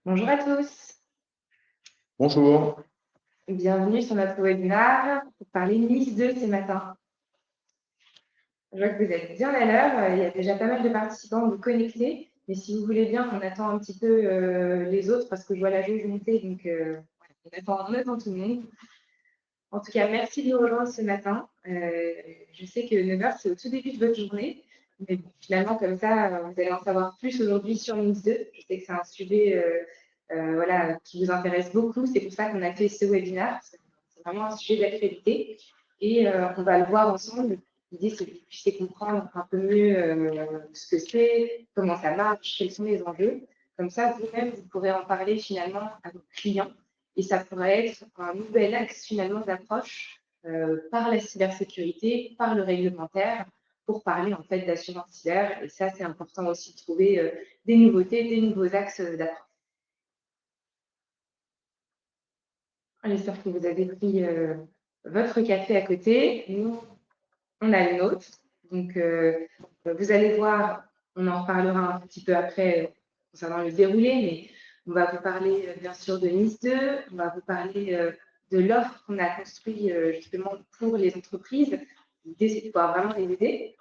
Bonjour à tous, Bonjour. bienvenue sur notre webinaire pour parler Nice 2 ce matin. Je vois que vous êtes bien à l'heure, il y a déjà pas mal de participants de connectés, mais si vous voulez bien, on attend un petit peu les autres parce que je vois la jauge monter, donc on attend tout le monde. En tout cas, merci de nous rejoindre ce matin. Je sais que 9 heures, c'est au tout début de votre journée, mais finalement, comme ça, vous allez en savoir plus aujourd'hui sur Nice 2. Je sais que c'est un sujet voilà, qui vous intéresse beaucoup. C'est pour ça qu'on a fait ce webinaire. C'est vraiment un sujet d'actualité et on va le voir ensemble. L'idée, c'est que vous puissiez comprendre un peu mieux ce que c'est, comment ça marche, quels sont les enjeux. Comme ça, vous-même, vous pourrez en parler finalement à vos clients et ça pourrait être un nouvel axe finalement d'approche par la cybersécurité, par le réglementaire, pour parler en fait d'assurance cyber. Et ça, c'est important aussi de trouver des nouveautés, des nouveaux axes d'approche. J'espère que vous avez pris votre café à côté. Nous, on a le nôtre. Donc, vous allez voir, on en reparlera un petit peu après concernant le déroulé, mais on va vous parler bien sûr de Nice 2, on va vous parler de l'offre qu'on a construite justement pour les entreprises. L'idée, c'est de pouvoir vraiment les aider.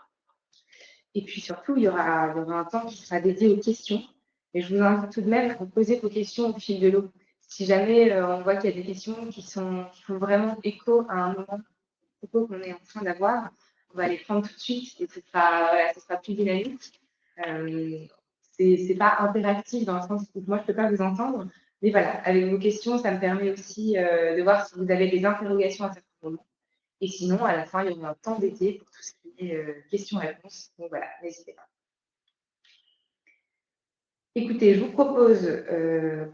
Et puis surtout, il y aura un temps qui sera dédié aux questions. Et je vous invite tout de même à poser vos questions au fil de l'eau. Si jamais on voit qu'il y a des questions qui font vraiment écho à un moment qu'on est en train d'avoir, on va les prendre tout de suite et ce sera plus dynamique. C'est pas interactif dans le sens où moi, je ne peux pas vous entendre. Mais voilà, avec vos questions, ça me permet aussi de voir si vous avez des interrogations à certains moments. Et sinon, à la fin, il y aura un temps dédié pour tout ce qui est questions-réponses. Donc voilà, n'hésitez pas. Écoutez, je vous propose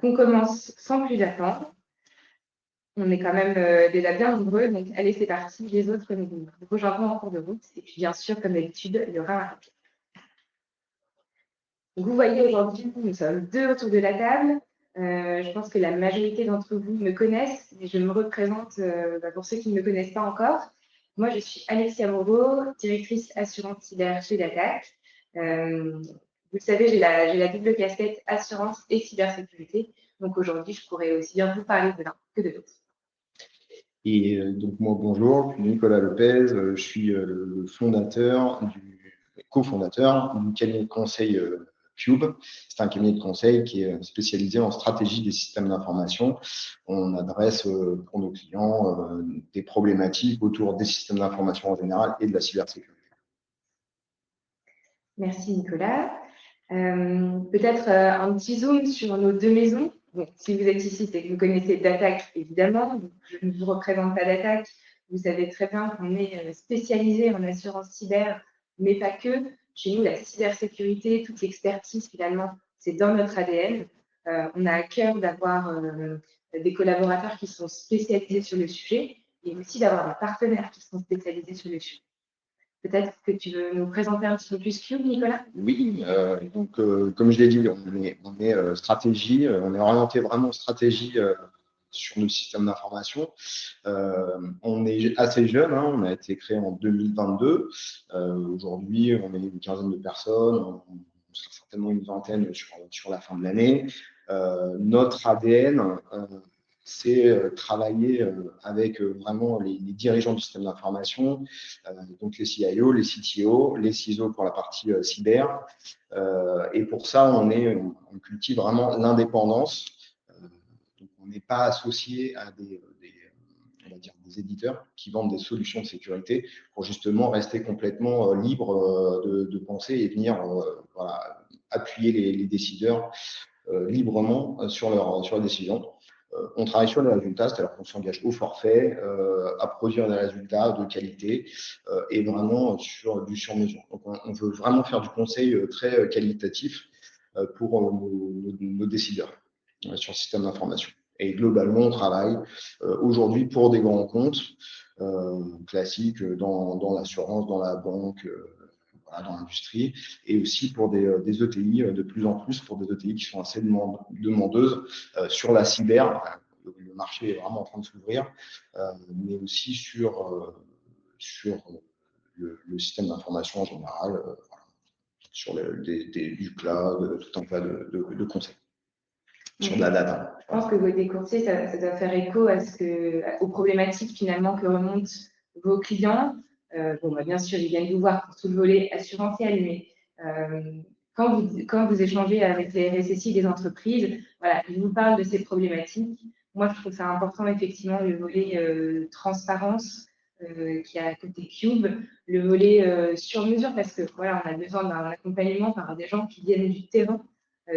qu'on commence sans plus attendre. On est quand même déjà bien nombreux, donc allez, c'est parti. Les autres nous rejoindront en cours de route. Et puis, bien sûr, comme d'habitude, il y aura un rapide. Vous voyez, aujourd'hui, nous sommes deux autour de la table. Je pense que la majorité d'entre vous me connaissent, mais je me représente pour ceux qui ne me connaissent pas encore. Moi, je suis Alexia Moreau, directrice assurance cyber chez Datac. Vous le savez, j'ai la double casquette assurance et cybersécurité. Donc aujourd'hui, je pourrais aussi bien vous parler de l'un que de l'autre. Et donc moi, bonjour, je suis Nicolas Lopez, je suis le cofondateur du cabinet de conseil Cube. C'est un cabinet de conseil qui est spécialisé en stratégie des systèmes d'information. On adresse pour nos clients des problématiques autour des systèmes d'information en général et de la cybersécurité. Merci Nicolas. Peut-être un petit zoom sur nos deux maisons. Bon, si vous êtes ici, c'est que vous connaissez Datac, évidemment. Donc, je ne vous représente pas Datac. Vous savez très bien qu'on est spécialisé en assurance cyber, mais pas que. Chez nous, la cybersécurité, toute l'expertise, finalement, c'est dans notre ADN. On a à cœur d'avoir des collaborateurs qui sont spécialisés sur le sujet et aussi d'avoir des partenaires qui sont spécialisés sur le sujet. Peut-être que tu veux nous présenter un petit peu plus Cube, Nicolas? Oui, donc comme je l'ai dit, on est stratégie, on est orienté vraiment stratégie sur nos systèmes d'information. On est assez jeune, hein, on a été créé en 2022. Aujourd'hui, on est une quinzaine de personnes, on sera certainement une vingtaine sur la fin de l'année. Notre ADN, c'est travailler avec vraiment les dirigeants du système d'information, donc les CIO, les CTO, les CISO pour la partie cyber. Et pour ça, on cultive vraiment l'indépendance. Donc on n'est pas associé à on va dire des éditeurs qui vendent des solutions de sécurité pour justement rester complètement libre de penser et venir voilà, appuyer les décideurs librement sur leurs décisions. On travaille sur les résultats, c'est-à-dire qu'on s'engage au forfait à produire des résultats de qualité et vraiment sur du sur-mesure. Donc, on veut vraiment faire du conseil très qualitatif pour nos décideurs sur le système d'information. Et globalement, on travaille aujourd'hui pour des grands comptes classiques dans l'assurance, dans la banque, dans l'industrie, et aussi pour des ETI de plus en plus, pour des ETI qui sont assez demandeuses sur la cyber. Le marché est vraiment en train de s'ouvrir, mais aussi sur le système d'information en général, sur du cloud, tout un tas de conseils. sur de la data. Je pense que côté courtier, ça doit faire écho aux problématiques finalement que remontent vos clients. Bien sûr, ils viennent vous voir pour tout le volet assurantiel, mais quand vous échangez avec les RSSI des entreprises, voilà, ils vous parlent de ces problématiques. Moi, je trouve ça important, effectivement, le volet transparence qui est à côté Cube, le volet sur mesure, parce que voilà, on a besoin d'un accompagnement par des gens qui viennent du terrain.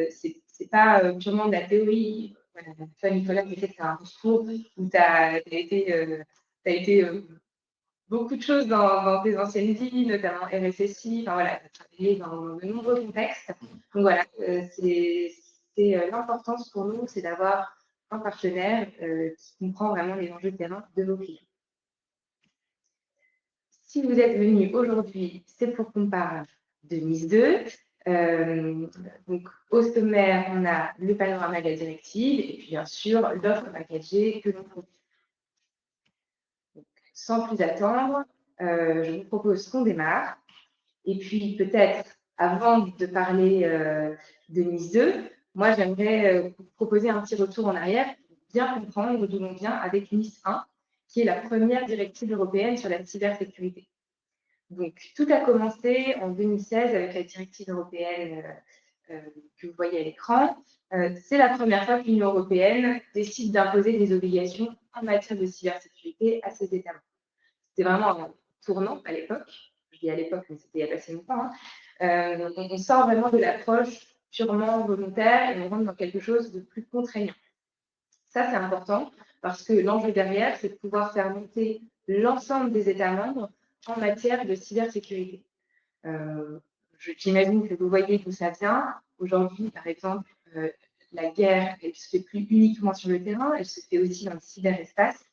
C'est pas purement de la théorie. Voilà, toi, Nicolas, peut-être que tu as un discours où tu as été beaucoup de choses dans tes anciennes vies, notamment RSSI. Enfin, voilà, tu as travaillé dans de nombreux contextes. Donc voilà, l'importance pour nous, c'est d'avoir un partenaire qui comprend vraiment les enjeux de terrain de vos clients. Si vous êtes venu aujourd'hui, c'est pour qu'on parle de Nice 2. Donc, au sommaire, on a le panorama de la directive et puis bien sûr l'offre packagée que l'on propose. Sans plus attendre, je vous propose qu'on démarre. Et puis peut-être, avant de parler de Nice 2, moi j'aimerais vous proposer un petit retour en arrière pour bien comprendre d'où l'on vient avec Nice 1, qui est la première directive européenne sur la cybersécurité. Donc, tout a commencé en 2016 avec la directive européenne que vous voyez à l'écran. C'est la première fois que l'Union européenne décide d'imposer des obligations en matière de cybersécurité à ses États membres. C'était vraiment un tournant à l'époque. Je dis à l'époque, mais c'était il y a pas si longtemps. On sort vraiment de l'approche purement volontaire et on rentre dans quelque chose de plus contraignant. Ça, c'est important parce que l'enjeu derrière, c'est de pouvoir faire monter l'ensemble des États membres en matière de cybersécurité. J'imagine que vous voyez d'où ça vient. Aujourd'hui, par exemple, la guerre, elle ne se fait plus uniquement sur le terrain, elle se fait aussi dans le cyberespace.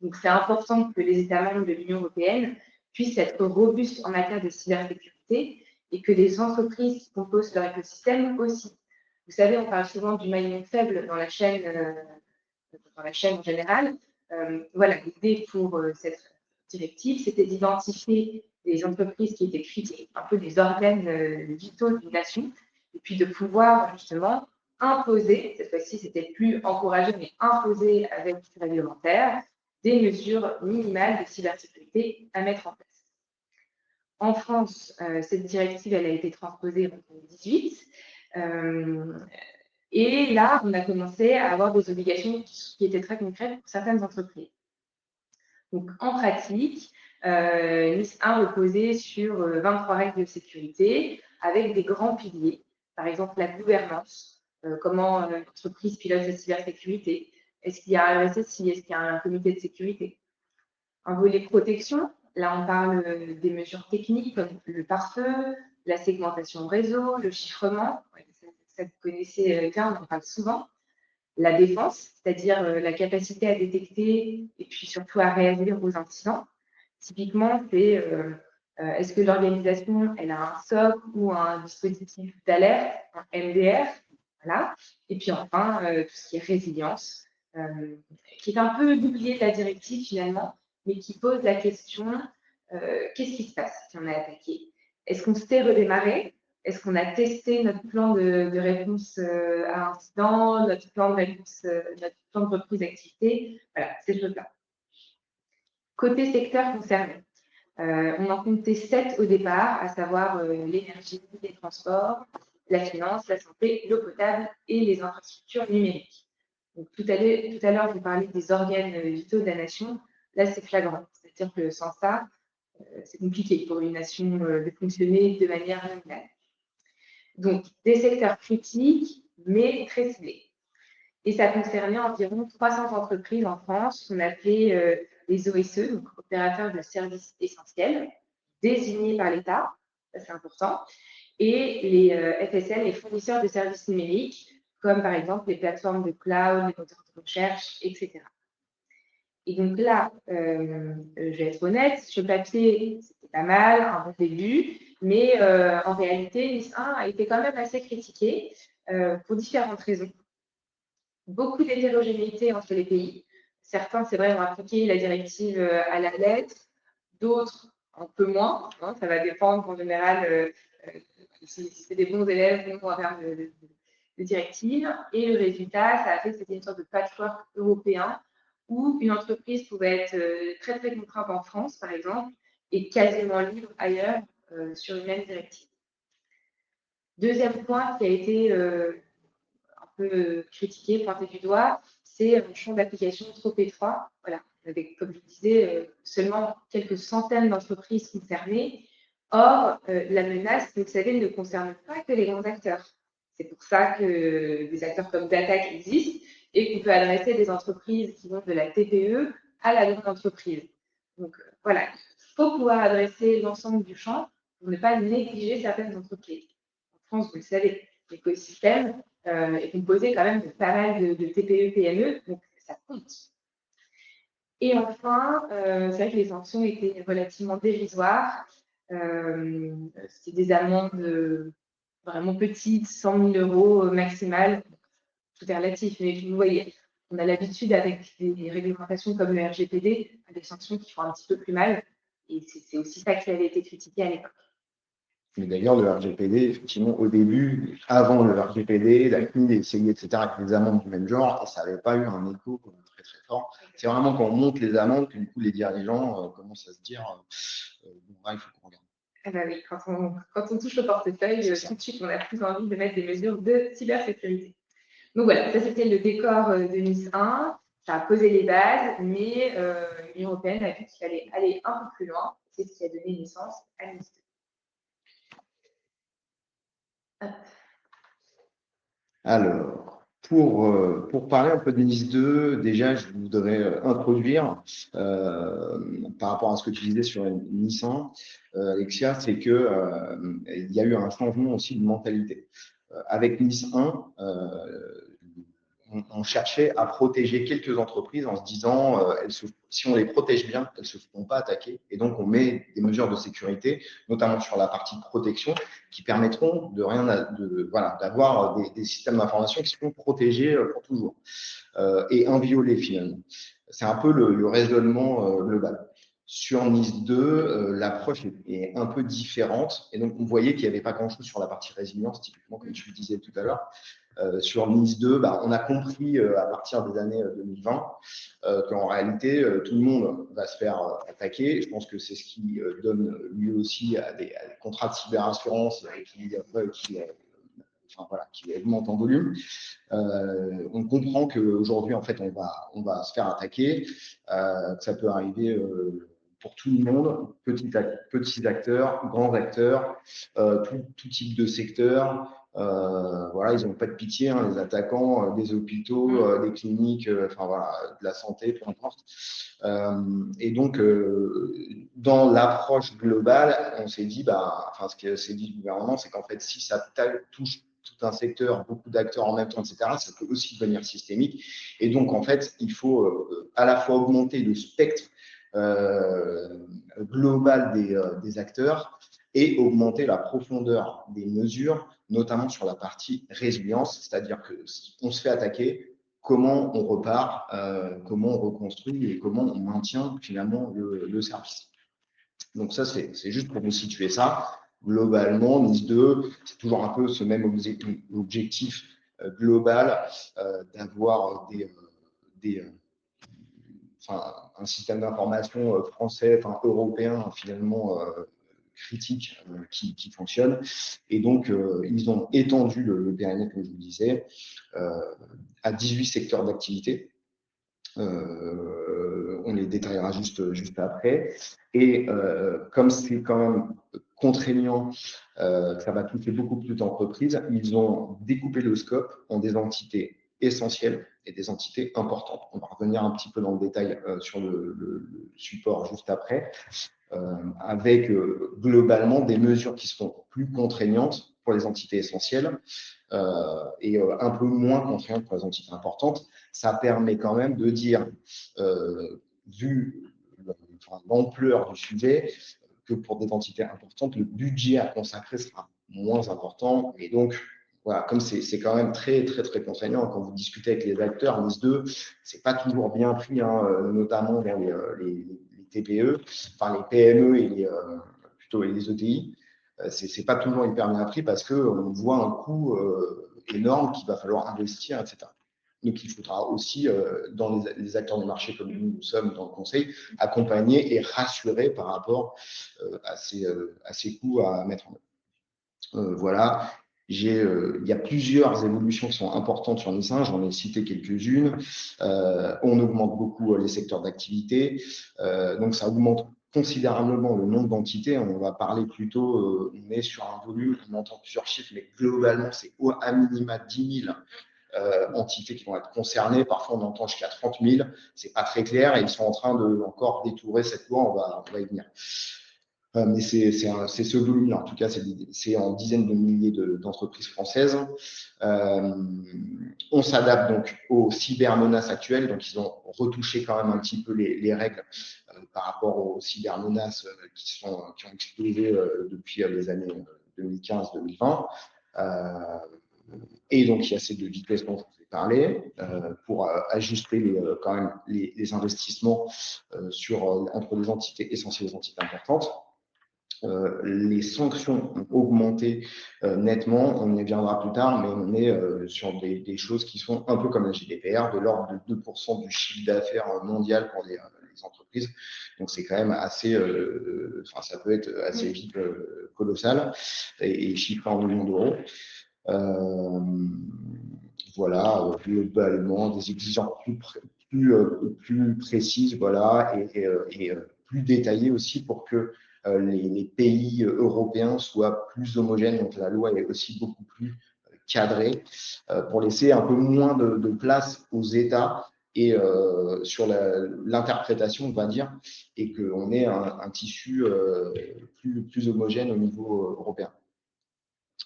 Donc, c'est important que les États membres de l'Union européenne puissent être robustes en matière de cybersécurité et que les entreprises qui composent leur écosystème aussi. Vous savez, on parle souvent du maillon faible dans la chaîne en général. Voilà, l'idée pour cette directive, c'était d'identifier les entreprises qui étaient critiques, un peu des organes vitaux d'une nation, et puis de pouvoir justement imposer, cette fois-ci c'était plus encourager, mais imposer avec du réglementaire, des mesures minimales de cybersécurité à mettre en place. En France, cette directive, elle a été transposée en 2018. Et là, on a commencé à avoir des obligations qui étaient très concrètes pour certaines entreprises. Donc, en pratique, NIS 1 reposait sur 23 règles de sécurité avec des grands piliers. Par exemple, la gouvernance, comment l'entreprise pilote la cybersécurité. Est-ce qu'il y a un RSSI? Est-ce qu'il y a un comité de sécurité? Un volet protection, là on parle des mesures techniques comme le pare-feu, la segmentation réseau, le chiffrement, ça vous connaissez bien, on en parle souvent. La défense, c'est-à-dire la capacité à détecter et puis surtout à réagir aux incidents. Typiquement, c'est est-ce que l'organisation elle a un SOC ou un dispositif d'alerte, un MDR, voilà. Et puis enfin, tout ce qui est résilience, qui est un peu oublié de la directive finalement, mais qui pose la question qu'est-ce qui se passe si on est attaqué? Est-ce qu'on sait redémarrer? Est-ce qu'on a testé notre plan de réponse à incident, notre plan de réponse, notre plan de reprise d'activité? Voilà, ces choses-là. Côté secteur concerné, on en comptait 7 au départ, à savoir l'énergie, les transports, la finance, la santé, l'eau potable et les infrastructures numériques. Donc, tout à l'heure, vous parliez des organes vitaux de la nation. Là, c'est flagrant. C'est-à-dire que sans ça, c'est compliqué pour une nation de fonctionner de manière nominale. Donc, des secteurs critiques, mais très ciblés. Et ça concernait environ 300 entreprises en France qu'on appelait les OSE, donc opérateurs de services essentiels, désignés par l'État, ça c'est important, et les FSN, les fournisseurs de services numériques, comme par exemple les plateformes de cloud, les moteurs de recherche, etc. Et donc là, je vais être honnête, sur le papier, c'était pas mal, un bon début, mais en réalité, NIS 1 a été quand même assez critiqué pour différentes raisons. Beaucoup d'hétérogénéité entre les pays. Certains, c'est vrai, ont appliqué la directive à la lettre, d'autres un peu moins. Hein, ça va dépendre en général si c'est des bons élèves, on va faire directives. Et le résultat, ça a fait que c'était une sorte de patchwork européen où une entreprise pouvait être très, très contrainte en France, par exemple, et quasiment libre ailleurs sur une même directive. Deuxième point qui a été un peu critiqué, pointé du doigt, c'est un champ d'application trop étroit. Voilà, avec, comme je disais, seulement quelques centaines d'entreprises concernées. Or, la menace, vous le savez, ne concerne pas que les grands acteurs. C'est pour ça que des acteurs comme Datac existent et qu'on peut adresser des entreprises qui vont de la TPE à la grande entreprise. Donc, voilà, il faut pouvoir adresser l'ensemble du champ pour ne pas négliger certaines entreprises. En France, vous le savez, l'écosystème est composé quand même de pas mal de TPE, PME, donc ça compte. Et enfin, c'est vrai que les sanctions étaient relativement dérisoires. C'était des amendes vraiment petites, 100 000 € maximal. Tout est relatif, mais vous voyez, on a l'habitude avec des réglementations comme le RGPD, à des sanctions qui font un petit peu plus mal. Et c'est aussi ça qui avait été critiqué à l'époque. Mais d'ailleurs, le RGPD, effectivement, au début, avant le RGPD, la CNIL essayait, etc., avec des amendes du même genre, et ça n'avait pas eu un écho très, très fort. C'est vraiment quand on monte les amendes que, du coup, les dirigeants commencent à se dire bon, là, il faut qu'on regarde. Ah bah oui, quand on touche au portefeuille, tout de suite, on a plus envie de mettre des mesures de cybersécurité. Donc voilà, ça c'était le décor de Nice 1. Ça a posé les bases, mais l'Union européenne a vu qu'il fallait aller un peu plus loin. C'est ce qui a donné naissance à Nice 2. Alors, pour parler un peu de Nice 2, déjà, je voudrais introduire, par rapport à ce que tu disais sur Nice 1, Alexia, c'est que il y a eu un changement aussi de mentalité. Avec Nice 1, on cherchait à protéger quelques entreprises en se disant, si on les protège bien, elles ne se feront pas attaquer. Et donc, on met des mesures de sécurité, notamment sur la partie protection, qui permettront d'avoir des systèmes d'information qui seront protégés pour toujours et inviolés finalement. C'est un peu le raisonnement global. Sur Nice 2, l'approche est un peu différente. Et donc, on voyait qu'il n'y avait pas grand-chose sur la partie résilience, typiquement, comme tu le disais tout à l'heure. Sur Nice 2, on a compris à partir des années 2020 qu'en réalité, tout le monde va se faire attaquer. Je pense que c'est ce qui donne lieu aussi à des contrats de cyberassurance qui augmentent en volume. On comprend qu'aujourd'hui, en fait, on va se faire attaquer, que ça peut arriver pour tout le monde, petits acteurs, grands acteurs, tout type de secteur. Voilà, ils n'ont pas de pitié, hein, les attaquants des hôpitaux, des cliniques, de la santé, peu importe. Et donc, dans l'approche globale, on s'est dit, ce que s'est dit le gouvernement, c'est qu'en fait, si ça touche tout un secteur, beaucoup d'acteurs en même temps, etc., ça peut aussi devenir systémique. Et donc, en fait, il faut à la fois augmenter le spectre global des acteurs et augmenter la profondeur des mesures, notamment sur la partie résilience, c'est-à-dire que si on se fait attaquer, comment on repart, comment on reconstruit et comment on maintient finalement le service. Donc ça, c'est juste pour vous situer ça. Globalement, Nice 2, c'est toujours un peu ce même objectif global d'avoir un système d'information français, européen, finalement critique qui fonctionne. Et donc, ils ont étendu le périmètre, comme je vous disais, à 18 secteurs d'activité. On les détaillera juste après. Et comme c'est quand même contraignant, ça va toucher beaucoup plus d'entreprises, ils ont découpé le scope en des entités essentielles et des entités importantes. On va revenir un petit peu dans le détail sur le support juste après, avec globalement des mesures qui seront plus contraignantes pour les entités essentielles et un peu moins contraignantes pour les entités importantes. Ça permet quand même de dire, vu l'ampleur du sujet, que pour des entités importantes, le budget à consacrer sera moins important. Et donc, voilà, comme c'est quand même très, très, très contraignant, quand vous discutez avec les acteurs, Nice 2, c'est pas toujours bien pris, hein, notamment dans les TPE, les PME et plutôt les ETI. C'est pas toujours hyper bien pris parce qu'on voit un coût énorme qu'il va falloir investir, etc. Donc, il faudra aussi, dans les acteurs du marché comme nous sommes dans le conseil, accompagner et rassurer par rapport à ces coûts à mettre en œuvre. Voilà. Il y a plusieurs évolutions qui sont importantes sur Nice 1, j'en ai cité quelques-unes. On augmente beaucoup les secteurs d'activité, donc ça augmente considérablement le nombre d'entités. On va parler plutôt, on est sur un volume, on entend plusieurs chiffres, mais globalement, c'est à minima 10 000 entités qui vont être concernées. Parfois, on entend jusqu'à 30 000. C'est pas très clair et ils sont en train de encore détourer cette loi. On va y venir. Mais c'est ce volume-là. En tout cas, c'est en dizaines de milliers d'entreprises françaises. On s'adapte donc aux cybermenaces actuelles. Donc, ils ont retouché quand même un petit peu les règles par rapport aux cybermenaces qui ont explosé depuis les années 2015-2020. Et donc, il y a ces deux vitesses dont je vous ai parlé pour ajuster quand même les investissements entre les entités essentielles et les entités importantes. Les sanctions ont augmenté nettement, on y reviendra plus tard, mais on est sur des choses qui sont un peu comme la GDPR, de l'ordre de 2% du chiffre d'affaires mondial pour les entreprises. Donc c'est quand même assez, ça peut être assez vite colossal et chiffré en millions d'euros. Voilà, globalement, des exigences plus précises, voilà, et plus détaillées aussi pour que les pays européens soient plus homogènes. Donc la loi est aussi beaucoup plus cadrée pour laisser un peu moins de place aux États et sur l'interprétation, on va dire, et qu'on ait un tissu plus homogène au niveau européen.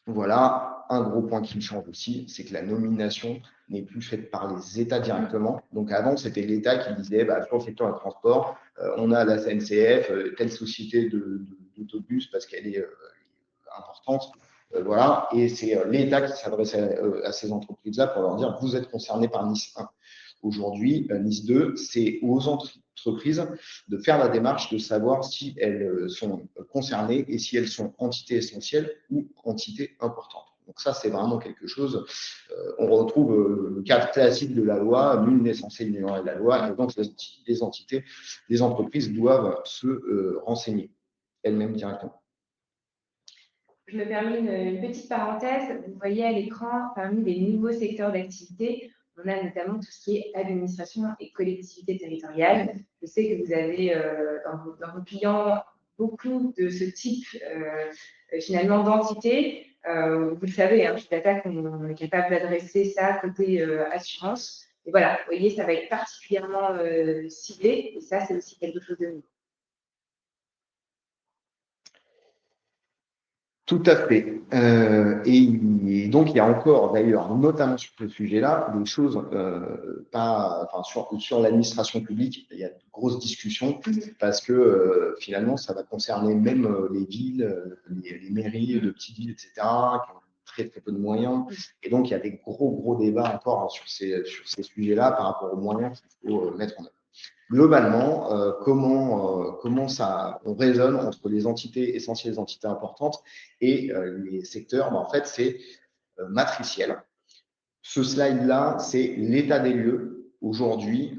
Voilà, un gros point qui change aussi, c'est que la nomination n'est plus faite par les États directement. Donc avant, c'était l'État qui disait, sur le secteur du transport, on a la SNCF, telle société d'autobus parce qu'elle est importante. Voilà, et c'est l'État qui s'adressait à ces entreprises-là pour leur dire, vous êtes concernés par Nice 1. Aujourd'hui, Nice 2, c'est aux entreprises de faire la démarche de savoir si elles sont concernées et si elles sont entités essentielles ou entités importantes. Donc ça, c'est vraiment quelque chose, on retrouve le cadre classique de la loi, nul n'est censé ignorer la loi, et donc les entreprises doivent se renseigner elles-mêmes directement. Je me permets une petite parenthèse. Vous voyez à l'écran, parmi les nouveaux secteurs d'activité, on a notamment tout ce qui est administration et collectivité territoriale. Je sais que vous avez dans vos clients beaucoup de ce type finalement d'entités. Vous le savez, hein, chez Data, on est capable d'adresser ça côté assurance. Et voilà, vous voyez, ça va être particulièrement ciblé. Et ça, c'est aussi quelque chose de nouveau. Tout à fait. Et donc, il y a encore, d'ailleurs, notamment sur ce sujet-là, des choses sur l'administration publique, il y a de grosses discussions parce que finalement, ça va concerner même les villes, les mairies de petites villes, etc., qui ont très, très peu de moyens. Et donc, il y a des gros débats encore sur ces sujets-là par rapport aux moyens qu'il faut mettre en œuvre. Globalement, comment on raisonne entre les entités essentielles et les entités importantes et les secteurs, en fait, c'est matriciel. Ce slide-là, c'est l'état des lieux aujourd'hui.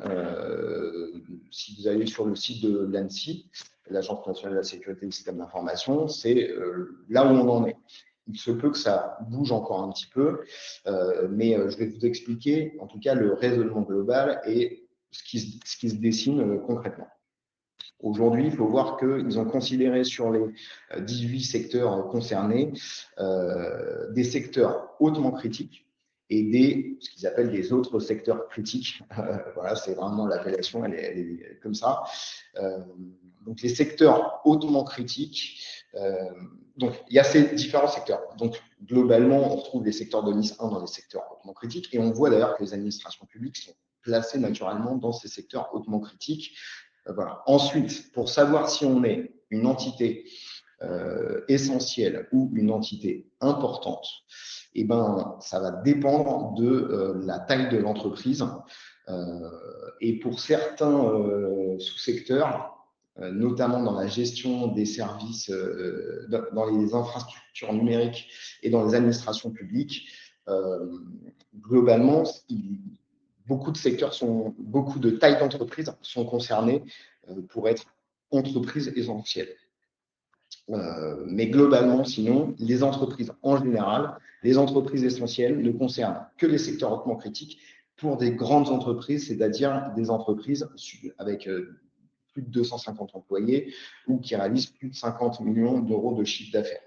Si vous allez sur le site de l'ANSSI, l'Agence nationale de la sécurité des systèmes d'information, c'est là où on en est. Il se peut que ça bouge encore un petit peu, mais je vais vous expliquer, en tout cas, le raisonnement global et ce qui se dessine concrètement. Aujourd'hui, il faut voir qu'ils ont considéré sur les 18 secteurs concernés des secteurs hautement critiques et ce qu'ils appellent des autres secteurs critiques. Voilà, c'est vraiment l'appellation, elle est comme ça. Donc, les secteurs hautement critiques, donc il y a ces différents secteurs. Donc, globalement, on retrouve les secteurs de Nice 1 dans les secteurs hautement critiques et on voit d'ailleurs que les administrations publiques sont placées naturellement dans ces secteurs hautement critiques. Voilà. Ensuite, pour savoir si on est une entité essentielle ou une entité importante, eh ben, ça va dépendre de la taille de l'entreprise. Et pour certains sous-secteurs, notamment dans la gestion des services, dans les infrastructures numériques et dans les administrations publiques, globalement, beaucoup de secteurs beaucoup de tailles d'entreprises sont concernées pour être entreprises essentielles. Mais globalement, sinon, les entreprises en général, les entreprises essentielles ne concernent que les secteurs hautement critiques pour des grandes entreprises, c'est-à-dire des entreprises avec plus de 250 employés ou qui réalisent plus de 50 millions d'euros de chiffre d'affaires.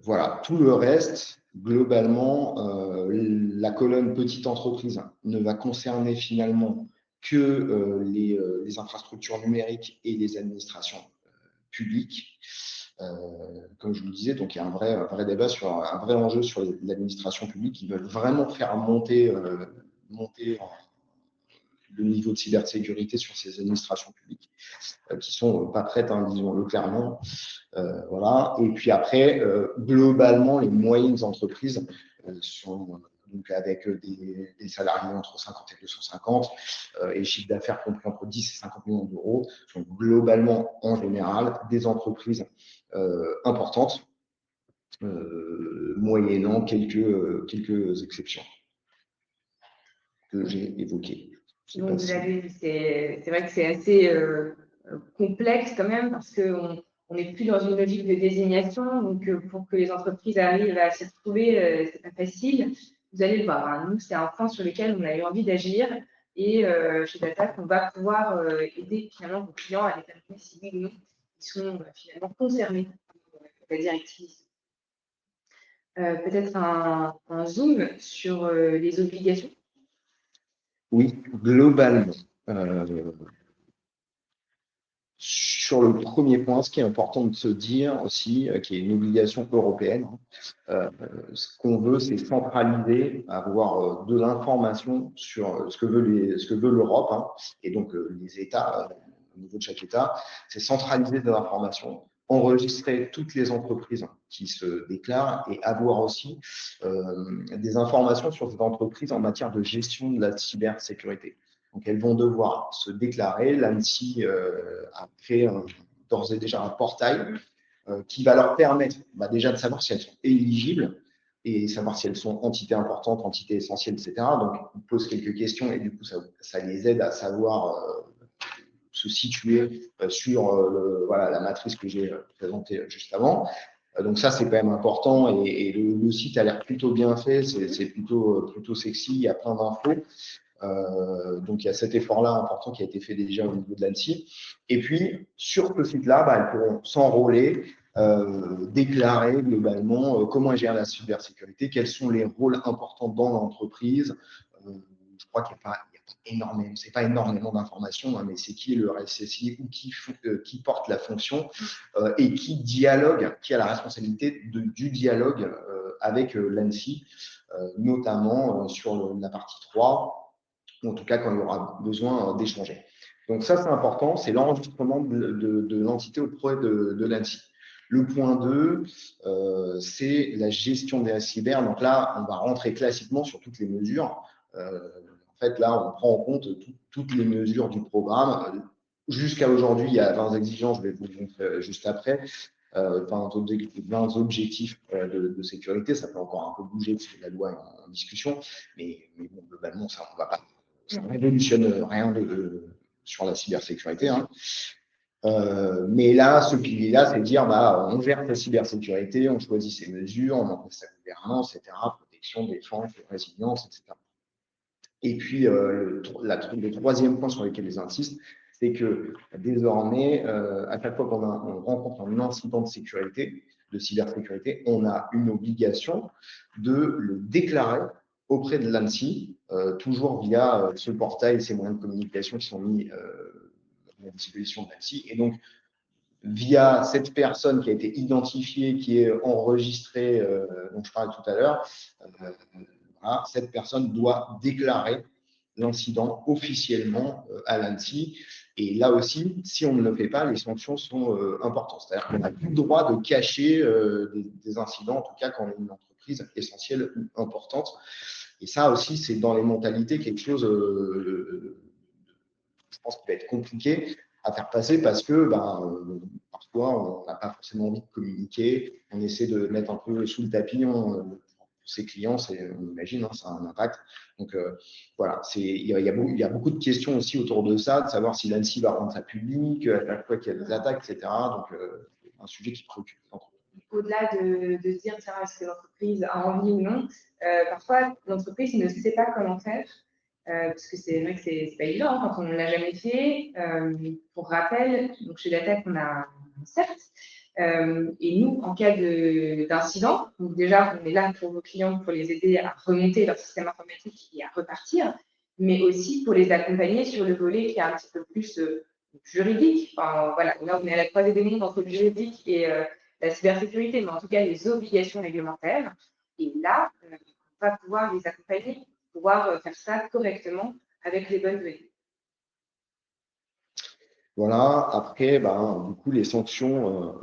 Voilà, tout le reste, globalement, la colonne petite entreprise ne va concerner finalement que les infrastructures numériques et les administrations publiques. Comme je vous le disais, donc il y a un vrai débat un vrai enjeu sur l'administration publique qui veulent vraiment faire monter le niveau de cybersécurité sur ces administrations publiques qui sont pas prêtes, hein, disons-le clairement. Voilà. Et puis après, globalement, les moyennes entreprises sont donc avec des salariés entre 50 et 250 et chiffre d'affaires compris entre 10 et 50 millions d'euros, sont globalement, en général, des entreprises importantes, moyennant quelques exceptions que j'ai évoquées. Donc, vous avez, c'est vrai que c'est assez complexe quand même parce qu'on n'est plus dans une logique de désignation. Donc, pour que les entreprises arrivent à s'y retrouver, c'est pas facile. Vous allez le voir, hein, nous, c'est un point sur lequel on a eu envie d'agir. Et chez Data, on va pouvoir aider finalement vos clients à déterminer si oui ou non ils sont finalement concernés par la directive. Peut-être un zoom sur les obligations. Oui, globalement. Sur le premier point, ce qui est important de se dire aussi, qui est une obligation européenne, ce qu'on veut, c'est centraliser, avoir de l'information sur ce que veut l'Europe, hein, et donc les États, au niveau de chaque État, c'est centraliser de l'information, enregistrer toutes les entreprises qui se déclarent et avoir aussi des informations sur ces entreprises en matière de gestion de la cybersécurité. Donc, elles vont devoir se déclarer. L'ANSSI a créé d'ores et déjà un portail qui va leur permettre déjà de savoir si elles sont éligibles et savoir si elles sont entités importantes, entités essentielles, etc. Donc, ils posent quelques questions et du coup, ça les aide à savoir se situer sur la matrice que j'ai présentée juste avant. Donc ça, c'est quand même important et le site a l'air plutôt bien fait, c'est plutôt sexy, il y a plein d'infos. Donc il y a cet effort-là important qui a été fait déjà au niveau de l'ANSSI. Et puis sur ce site-là, elles pourront s'enrôler, déclarer globalement comment elles gèrent la cybersécurité, quels sont les rôles importants dans l'entreprise. Je crois qu'il n'y a pas énormément, c'est pas énormément d'informations, hein, mais c'est qui est le RSSI ou qui porte la fonction et qui dialogue, qui a la responsabilité du dialogue avec l'ANSSI, notamment sur la partie 3, ou en tout cas quand il y aura besoin d'échanger. Donc ça, c'est important, c'est l'enregistrement de l'entité auprès de l'ANSSI. Le point 2, c'est la gestion des cyber. Donc là, on va rentrer classiquement sur toutes les mesures. En fait, là, on prend en compte toutes les mesures du programme. Jusqu'à aujourd'hui, il y a 20 exigences, je vais vous le montrer juste après. 20 objectifs de sécurité. Ça peut encore un peu bouger parce que la loi est en discussion. Mais bon, globalement, ça ne va pas. Ça ne révolutionne rien sur la cybersécurité. Hein. Mais là, ce pilier-là, c'est de dire on gère la cybersécurité, on choisit ses mesures, on en fait sa gouvernance, etc., protection, défense, résilience, etc. Et puis, le troisième point sur lequel ils insistent, c'est que désormais, à chaque fois qu'on rencontre un incident de sécurité, de cybersécurité, on a une obligation de le déclarer auprès de l'ANSSI, toujours via ce portail et ces moyens de communication qui sont mis à la disposition de l'ANSSI. Et donc, via cette personne qui a été identifiée, qui est enregistrée, dont je parlais tout à l'heure, cette personne doit déclarer l'incident officiellement à l'ANSSI. Et là aussi, si on ne le fait pas, les sanctions sont importantes. C'est-à-dire qu'on n'a plus le droit de cacher des incidents, en tout cas quand on est une entreprise essentielle ou importante. Et ça aussi, c'est dans les mentalités quelque chose, je pense, qui va être compliqué. à faire passer parce que parfois, on n'a pas forcément envie de communiquer. On essaie de mettre un peu sous le tapis. Pour ses clients, on imagine, ça a un impact. Donc, voilà, il y a beaucoup de questions aussi autour de ça, de savoir si l'ANSSI va rendre ça public, à chaque fois qu'il y a des attaques, etc. Donc, un sujet qui préoccupe l'entreprise. Au-delà de se dire, tiens, est-ce que l'entreprise a envie ou non, parfois, l'entreprise ne sait pas comment faire, parce que c'est vrai que c'est pas évident quand on ne l'a jamais fait. Pour rappel, donc chez Datec, on a un CERT, et nous, en cas d'incident, donc déjà, on est là pour nos clients pour les aider à remonter leur système informatique et à repartir, mais aussi pour les accompagner sur le volet qui est un petit peu plus juridique. Enfin, voilà, là, on est à la croisée des mondes entre le juridique et la cybersécurité, mais en tout cas les obligations réglementaires. Et là, on va pouvoir les accompagner, pouvoir faire ça correctement avec les bonnes données. Voilà, après, du coup, les sanctions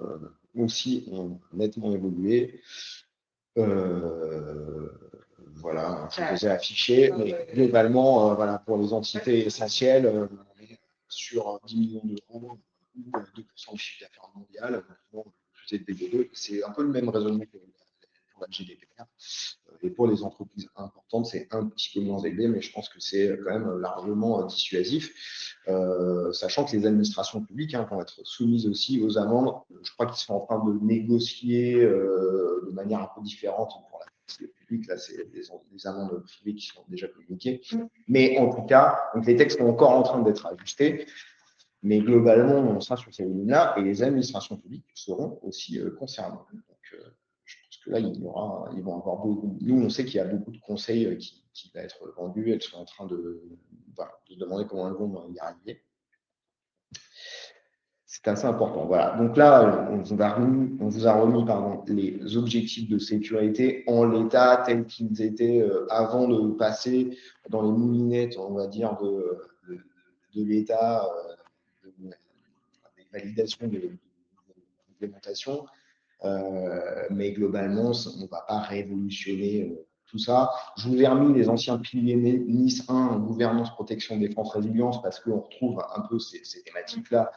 aussi ont nettement évolué. Voilà, je les ai affichées, mais globalement, voilà, pour les entités essentielles, on est sur 10 millions d'euros ou 2% de chiffre d'affaires mondial. C'est un peu le même raisonnement que pour la GDPR. Et pour les entreprises importantes, c'est un petit peu moins élevé, mais je pense que c'est quand même largement dissuasif. Sachant que les administrations publiques vont être soumises aussi aux amendes. Je crois qu'ils sont en train de négocier de manière un peu différente pour le public. Là, c'est des amendes privées qui sont déjà communiquées. Mais en tout cas, donc les textes sont encore en train d'être ajustés. Mais globalement, on sera sur ces lignes-là et les administrations publiques seront aussi concernées. Donc, je pense que là, ils vont avoir beaucoup. Nous, on sait qu'il y a beaucoup de conseils qui vont être vendus. Elles sont en train de demander comment elles vont y arriver. C'est assez important. Voilà. Donc là, on vous a remis les objectifs de sécurité en l'état tels qu'ils étaient avant de passer dans les moulinettes, on va dire, de l'État, des validations d'implémentation. Mais globalement, on ne va pas révolutionner tout ça. Je vous ai remis les anciens piliers NIS 1, gouvernance, protection, défense, résilience, parce qu'on retrouve un peu ces thématiques-là,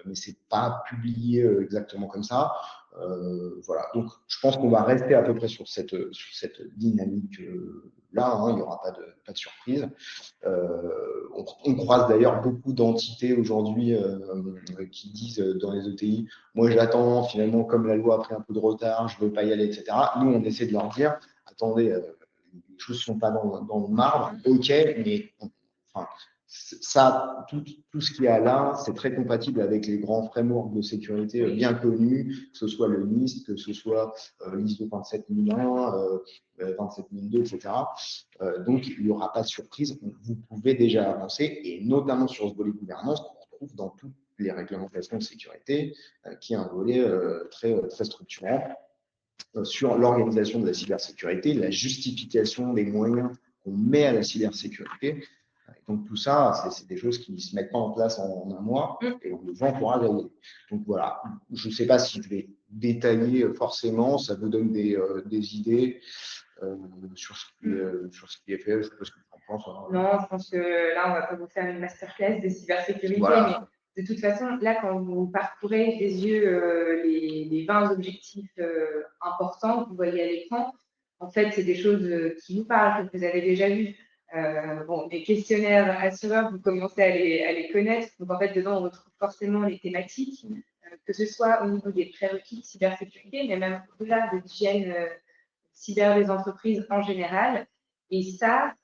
mais ce n'est pas publié exactement comme ça. Voilà. Donc, je pense qu'on va rester à peu près sur cette dynamique-là. Il n'y aura pas de surprise. On croise d'ailleurs beaucoup d'entités aujourd'hui qui disent dans les ETI, moi j'attends finalement comme la loi a pris un peu de retard, je ne veux pas y aller, etc. Nous, on essaie de leur dire, attendez, les choses ne sont pas dans le marbre, ok, mais ça, tout ce qu'il y a là, c'est très compatible avec les grands frameworks de sécurité bien connus, que ce soit le NIST, que ce soit l'ISO 27001, 27002, etc. Donc, il n'y aura pas de surprise. Vous pouvez déjà avancer, et notamment sur ce volet gouvernance qu'on retrouve dans toutes les réglementations de sécurité, qui est un volet très, très structurant sur l'organisation de la cybersécurité, la justification des moyens qu'on met à la cybersécurité. Donc, tout ça, c'est des choses qui ne se mettent pas en place en un mois et on les encourage à y aller. Donc, voilà. Je ne sais pas si je vais détailler forcément, ça vous donne des idées sur ce qui est fait. Je ne sais pas ce que tu en penses. Non, je pense que là, on ne va pas vous faire une masterclass de cybersécurité, voilà. Mais de toute façon, là, quand vous parcourez des yeux les 20 objectifs importants que vous voyez à l'écran, en fait, c'est des choses qui vous parlent, que vous avez déjà vues. Les questionnaires assureurs, vous commencez à les connaître. Donc, en fait, dedans, on retrouve forcément les thématiques, que ce soit au niveau des prérequis de cybersécurité, mais même au-delà de l'hygiène cyber des entreprises en général. Et ça,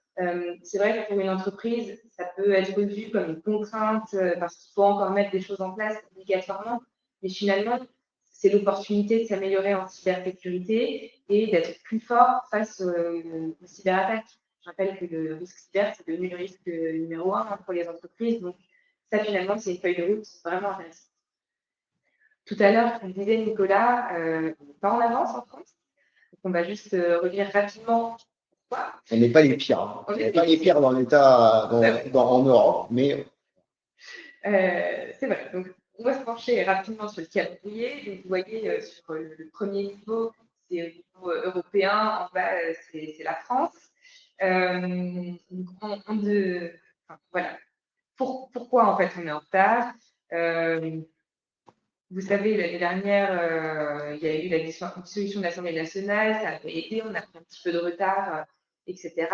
c'est vrai que pour une entreprise, ça peut être vu comme une contrainte parce qu'il faut encore mettre des choses en place obligatoirement. Mais finalement, c'est l'opportunité de s'améliorer en cybersécurité et d'être plus fort face aux cyberattaques. Je rappelle que le risque cyber, c'est devenu le risque numéro 1 pour les entreprises. Donc, ça, finalement, c'est une feuille de route vraiment intéressante. Tout à l'heure, comme disait Nicolas, on n'est pas en avance en France. Donc, on va juste revenir rapidement. On n'est pas les pires. On n'est pas les pires dans l'État en Europe, mais. C'est vrai. Donc, on va se pencher rapidement sur le calendrier. Donc, vous voyez, sur le premier niveau, c'est au niveau européen. En bas, c'est la France. Donc, voilà. Pourquoi, en fait, on est en retard? Vous savez, l'année dernière, il y a eu la dissolution de l'Assemblée nationale, ça avait aidé, on a pris un petit peu de retard, etc.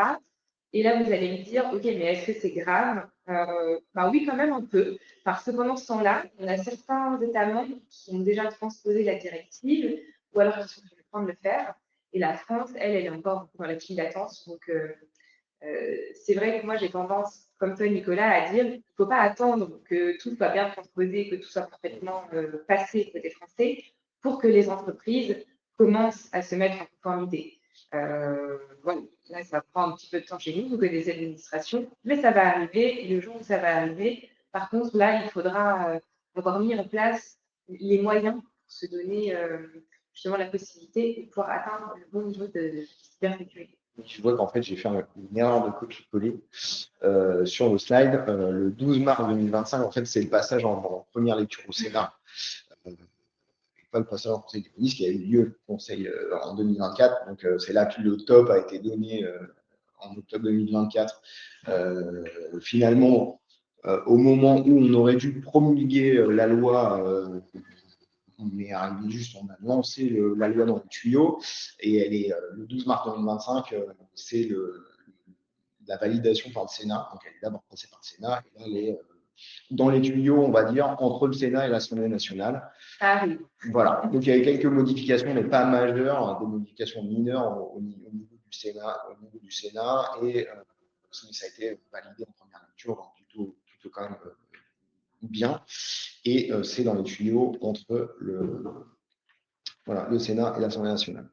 Et là, vous allez me dire, OK, mais est-ce que c'est grave? Bah oui, quand même un peu, parce que pendant ce temps-là, on a certains États membres qui ont déjà transposé la directive, ou alors qui sont sur le point de le faire. Et la France, elle est encore dans la file d'attente. Donc, c'est vrai que moi, j'ai tendance, comme toi, Nicolas, à dire qu'il ne faut pas attendre que tout soit bien transposé, que tout soit parfaitement passé côté français, pour que les entreprises commencent à se mettre en conformité. Voilà, là, ça prend un petit peu de temps chez nous, vous connaissez l'administration, mais ça va arriver, et le jour où ça va arriver, par contre, là, il faudra avoir mis en place les moyens pour se donner justement la possibilité de pouvoir atteindre le bon niveau de cybersécurité. Tu vois qu'en fait, j'ai fait une erreur de copier-coller sur le slide. Le 12 mars 2025, en fait, c'est le passage en première lecture au Sénat. Pas le passage en Conseil des ministres qui a eu lieu le Conseil en 2024. Donc, c'est là que le top a été donné en octobre 2024. Finalement, au moment où on aurait dû promulguer la loi, on est arrivé juste, on a lancé la loi dans les tuyaux et elle est le 12 mars 2025, c'est la validation par le Sénat. Donc, elle est d'abord passée par le Sénat et là, elle est dans les tuyaux, on va dire, entre le Sénat et l'Assemblée nationale. Ah oui. Voilà. Donc, il y avait quelques modifications, mais pas majeures, des modifications mineures au niveau du Sénat, et ça a été validé en première lecture, donc plutôt quand même bien. Et c'est dans les tuyaux entre le Sénat et l'Assemblée nationale.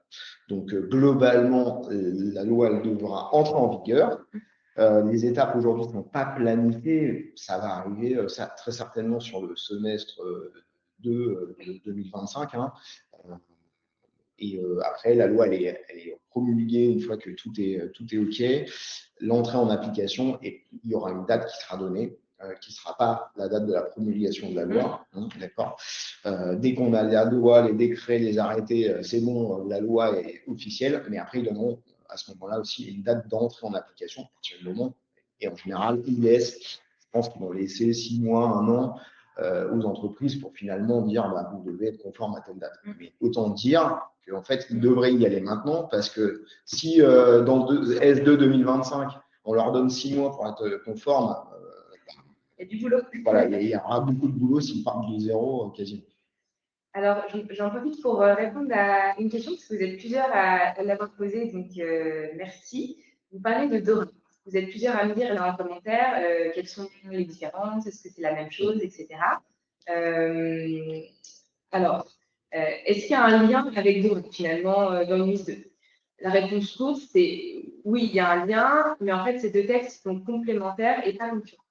Donc, globalement, la loi elle devra entrer en vigueur. Les étapes aujourd'hui ne sont pas planifiées. Ça va arriver très certainement sur le semestre de 2025. Hein. Et après, la loi, elle est promulguée une fois que tout est OK. L'entrée en application, et il y aura une date qui sera donnée, qui ne sera pas la date de la promulgation de la loi. Hein, d'accord. Dès qu'on a la loi, les décrets, les arrêtés, c'est bon, la loi est officielle. Mais après, ils donneront à ce moment-là aussi une date d'entrée en application à partir du moment. Et en général, ils laissent, je pense qu'ils vont laisser 6 mois, 1 an aux entreprises pour finalement dire bah, vous devez être conforme à telle date. Mais autant dire qu'en fait, ils devraient y aller maintenant parce que si dans S2 2025, on leur donne 6 mois pour être conforme, il y a du boulot. Voilà, il y aura beaucoup de boulot s'ils partent de zéro quasiment. Alors, j'en profite pour répondre à une question, parce que vous êtes plusieurs à l'avoir posée, donc merci. Vous parlez de DORA. Vous êtes plusieurs à me dire dans les commentaires quelles sont les différences, est-ce que c'est la même chose, etc. Alors, est-ce qu'il y a un lien avec DORA, finalement, dans le NIS 2? La réponse courte, c'est oui, il y a un lien, mais en fait, ces deux textes sont complémentaires et pas concurrents.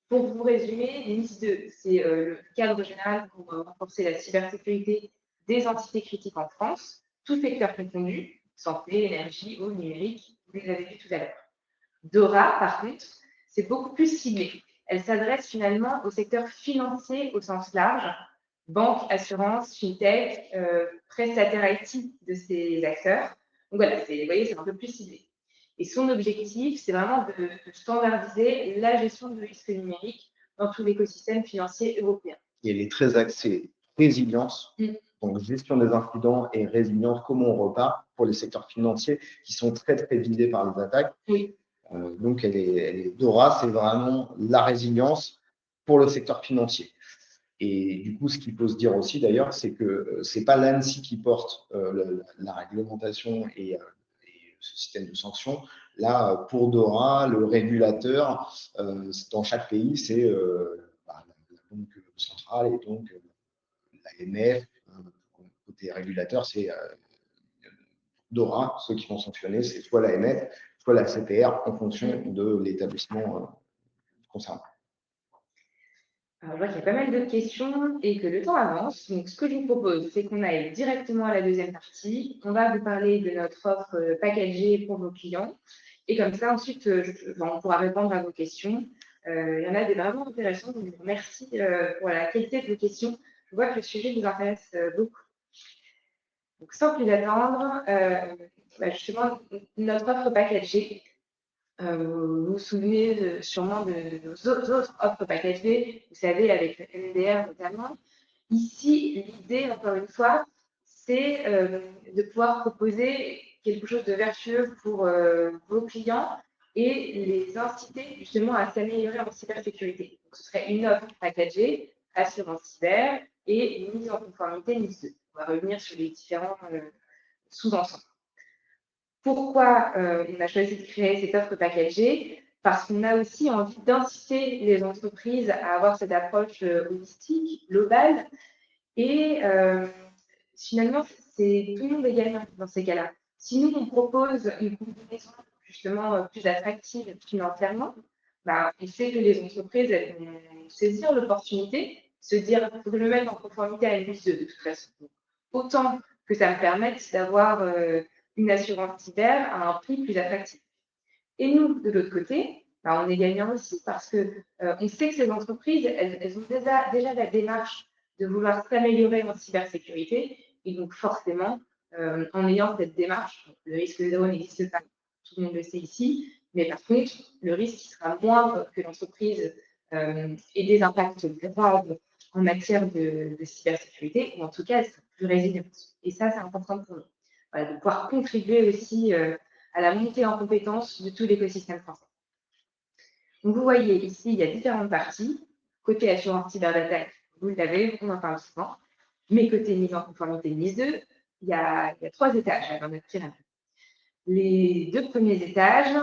Pour vous résumer, NIS 2, c'est le cadre général pour renforcer la cybersécurité des entités critiques en France, tout secteur confondu, santé, énergie, eau, numérique, vous l'avez vu tout à l'heure. DORA, par contre, c'est beaucoup plus ciblé. Elle s'adresse finalement au secteur financier au sens large, banque, assurance, fintech, prestataire IT de ces acteurs. Donc voilà, vous voyez, c'est un peu plus ciblé. Et son objectif, c'est vraiment de standardiser la gestion du risque numérique dans tout l'écosystème financier européen. Et elle est très axée résilience, donc gestion des incidents et résilience, comment on repart pour les secteurs financiers qui sont très, très visés par les attaques. Oui. Donc, DORA, c'est vraiment la résilience pour le secteur financier. Et du coup, ce qu'il faut se dire aussi d'ailleurs, c'est que ce n'est pas l'ANSSI qui porte la réglementation et ce système de sanctions. Là, pour DORA, le régulateur dans chaque pays, c'est la Banque centrale et donc l'AMF. Côté régulateur, c'est DORA. Ceux qui vont sanctionner, c'est soit l'AMF, soit la CPR en fonction de l'établissement concerné. Alors, je vois qu'il y a pas mal de questions et que le temps avance. Donc, ce que je vous propose, c'est qu'on aille directement à la deuxième partie. On va vous parler de notre offre packagée pour vos clients. Et comme ça, ensuite, on pourra répondre à vos questions. Il y en a des vraiment intéressantes. Donc, merci pour la qualité de vos questions. Je vois que le sujet vous intéresse beaucoup. Donc, sans plus attendre, justement, notre offre packagée. Vous vous souvenez sûrement de nos autres offres packagées, vous savez, avec le MDR notamment. Ici, l'idée, encore une fois, c'est de pouvoir proposer quelque chose de vertueux pour vos clients et les inciter justement à s'améliorer en cybersécurité. Donc, ce serait une offre packagée, assurance cyber et une mise en conformité NIS 2. On va revenir sur les différents sous-ensembles. Pourquoi on a choisi de créer cette offre packagée? Parce qu'on a aussi envie d'inciter les entreprises à avoir cette approche holistique, globale, et finalement, c'est tout le monde est gagnant dans ces cas-là. Si nous, on propose une combinaison justement plus attractive financièrement, bah, on sait que les entreprises elles vont saisir l'opportunité, se dire, il faut que je me mette en conformité à une liste de toute façon. Autant que ça me permette d'avoir une assurance cyber à un prix plus attractif. Et nous, de l'autre côté, bah, on est gagnant aussi parce que on sait que ces entreprises, elles ont déjà la démarche de vouloir s'améliorer en cybersécurité. Et donc, forcément, en ayant cette démarche, le risque zéro n'existe pas, tout le monde le sait ici, mais par contre, le risque qui sera moindre que l'entreprise ait des impacts graves en matière de cybersécurité, ou en tout cas, elle sera plus résiliente. Et ça, c'est important pour nous. Voilà, de pouvoir contribuer aussi à la montée en compétence de tout l'écosystème français. Donc, vous voyez ici, il y a différentes parties. Côté assurance cyberattaque, vous l'avez, on en parle souvent. Mais côté mise en conformité NIS 2, il y a 3 étages dans notre pyramide. Les 2 premiers étages,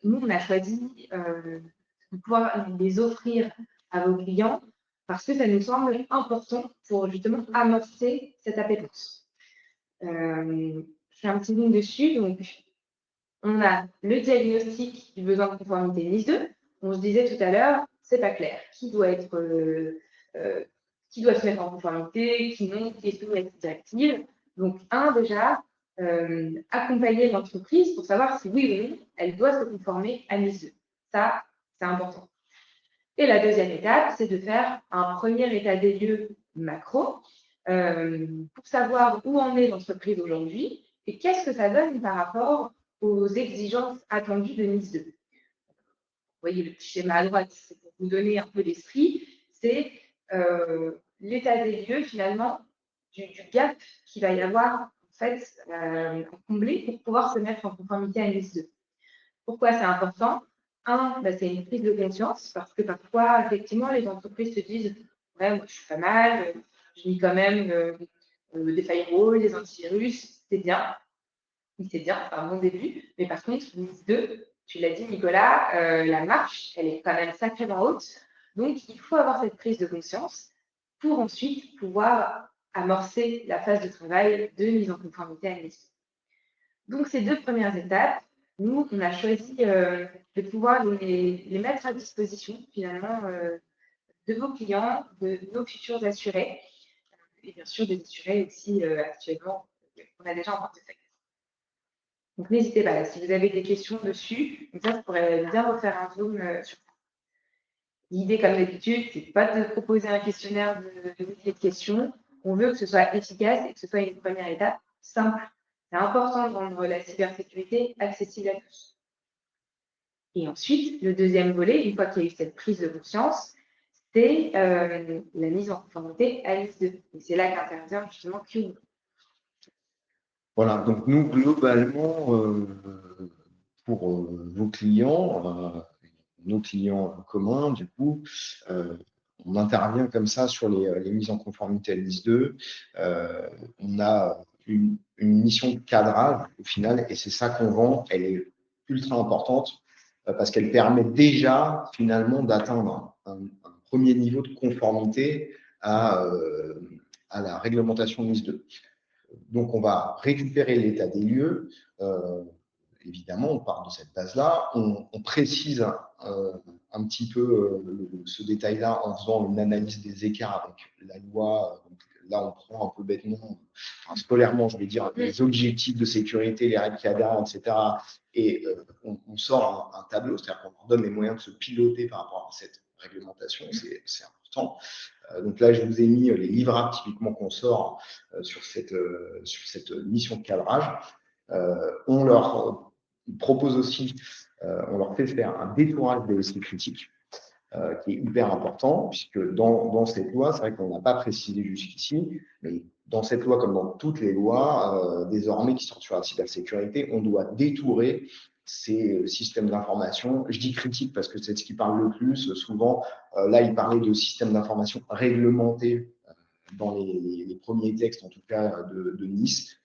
nous, on a choisi de pouvoir les offrir à vos clients parce que ça nous semble important pour justement amorcer cette appétence. Je fais un petit zoom dessus. Donc, on a le diagnostic du besoin de conformité NIS 2. On se disait tout à l'heure, c'est pas clair. Qui doit se mettre en conformité, qui non, qui est sous la directive. Donc, déjà, accompagner l'entreprise pour savoir si oui ou non, elle doit se conformer à NIS 2. Ça, c'est important. Et la deuxième étape, c'est de faire un premier état des lieux macro pour savoir où en est l'entreprise aujourd'hui et qu'est-ce que ça donne par rapport aux exigences attendues de NIS 2. Vous voyez le petit schéma à droite, c'est pour vous donner un peu l'esprit, c'est l'état des lieux finalement du gap qu'il va y avoir en fait à combler pour pouvoir se mettre en conformité à NIS 2. Pourquoi c'est important? C'est une prise de conscience parce que parfois, effectivement, les entreprises se disent ouais, moi, je suis pas mal, je mis quand même des firewalls, des antivirus, c'est bien, c'est un bon début, mais par contre, NIS 2, tu l'as dit, Nicolas, la marche, elle est quand même sacrément haute, donc il faut avoir cette prise de conscience pour ensuite pouvoir amorcer la phase de travail de mise en conformité à NIS 2. Donc, ces 2 premières étapes, nous, on a choisi de pouvoir les mettre à disposition, finalement, de vos clients, de nos futurs assurés, et bien sûr des assurés aussi actuellement qu'on a déjà en portefeuille. Donc, n'hésitez pas, si vous avez des questions dessus, comme ça, vous pourrez bien refaire un zoom sur ça. L'idée, comme d'habitude, c'est pas de proposer un questionnaire de milliers de questions. On veut que ce soit efficace et que ce soit une première étape simple. C'est important de rendre la cybersécurité accessible à tous. Et ensuite, le deuxième volet, une fois qu'il y a eu cette prise de conscience, c'est la mise en conformité à NIS 2. Et c'est là qu'intervient justement Cube. Voilà, donc nous, globalement, pour vos clients, nos clients communs, du coup, on intervient comme ça sur les mises en conformité à NIS 2. On a une mission de cadrage au final, et c'est ça qu'on vend. Elle est ultra importante parce qu'elle permet déjà finalement d'atteindre un premier niveau de conformité à la réglementation NIS 2. Donc, on va récupérer l'état des lieux. Évidemment, on part de cette base-là. On précise un petit peu ce détail-là en faisant une analyse des écarts avec la loi. Donc, là, on prend un peu bêtement, scolairement, je vais dire, les objectifs de sécurité, les règles CADA, etc. Et on sort un tableau, c'est-à-dire qu'on leur donne les moyens de se piloter par rapport à cette réglementation. C'est important. Donc là, je vous ai mis les livrables typiquement qu'on sort sur cette mission de cadrage. On leur ils proposent aussi, on leur fait faire un détourage des SI critiques, qui est hyper important, puisque dans cette loi, c'est vrai qu'on n'a pas précisé jusqu'ici, mais dans cette loi, comme dans toutes les lois, désormais qui sortent sur la cybersécurité, on doit détourer ces systèmes d'information. Je dis critiques parce que c'est ce qui parle le plus. Souvent, là, il parlait de systèmes d'information réglementés dans les premiers textes, en tout cas, de Nice.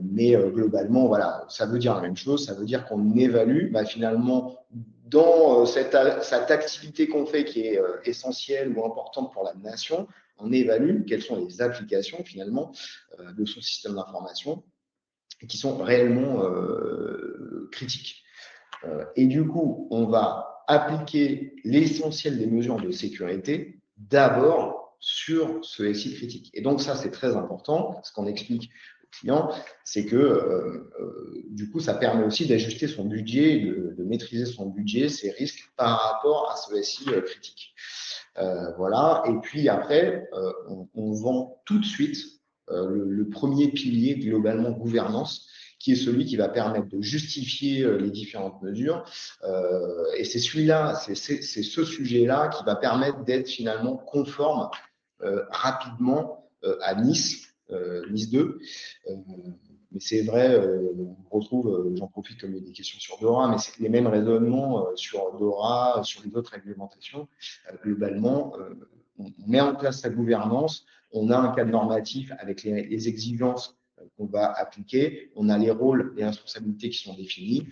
Mais globalement, voilà, ça veut dire la même chose. Ça veut dire qu'on évalue finalement dans cette activité qu'on fait qui est essentielle ou importante pour la nation, on évalue quelles sont les applications finalement de son système d'information qui sont réellement critiques. Et du coup, on va appliquer l'essentiel des mesures de sécurité d'abord sur ce SI critique. Et donc ça, c'est très important. Ce qu'on explique aux clients, c'est que du coup, ça permet aussi d'ajuster son budget, de maîtriser son budget, ses risques par rapport à ce SI critique. Voilà. Et puis après, on vend tout de suite le premier pilier globalement gouvernance, qui est celui qui va permettre de justifier les différentes mesures. Et c'est celui-là, c'est ce sujet-là qui va permettre d'être finalement conforme rapidement à Nice, Nice 2. Mais c'est vrai, on retrouve, j'en profite comme il y a des questions sur DORA, mais c'est les mêmes raisonnements sur DORA, sur les autres réglementations. Globalement, on met en place sa gouvernance, on a un cadre normatif avec les exigences qu'on va appliquer, on a les rôles, les responsabilités qui sont définis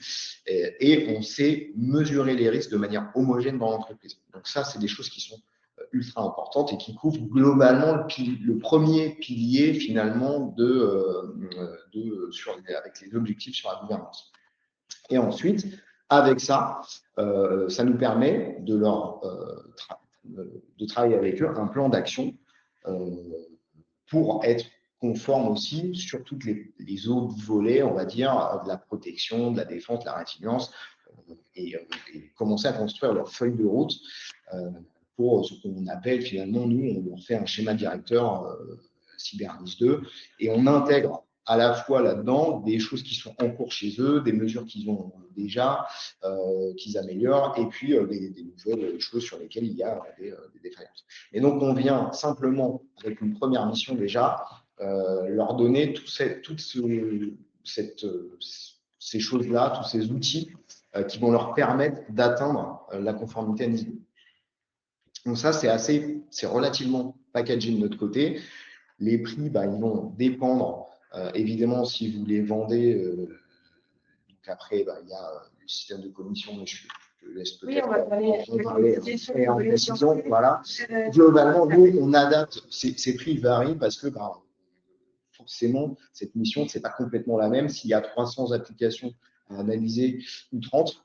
et on sait mesurer les risques de manière homogène dans l'entreprise. Donc ça, c'est des choses qui sont ultra importantes et qui couvrent globalement le premier pilier finalement avec les objectifs sur la gouvernance. Et ensuite, avec ça, ça nous permet de travailler avec eux un plan d'action pour être conforme aussi sur toutes les autres volets, on va dire, de la protection, de la défense, de la résilience, et commencer à construire leur feuille de route pour ce qu'on appelle finalement, nous, on leur fait un schéma directeur CyberNIS 2, et on intègre à la fois là-dedans des choses qui sont en cours chez eux, des mesures qu'ils ont déjà, qu'ils améliorent, et puis des nouvelles choses sur lesquelles il y a des défaillances. Et donc, on vient simplement, avec une première mission déjà, leur donner toutes ces choses-là, tous ces outils qui vont leur permettre d'atteindre la conformité à NIS 2. Donc ça, c'est relativement packagé de notre côté. Les prix, ils vont dépendre, évidemment, si vous les vendez. Donc après, il y a le système de commission, mais je laisse peut-être parler en précision. Voilà. Globalement, nous, on adapte, ces prix varient parce que forcément, cette mission, ce n'est pas complètement la même. S'il y a 300 applications à analyser ou 30,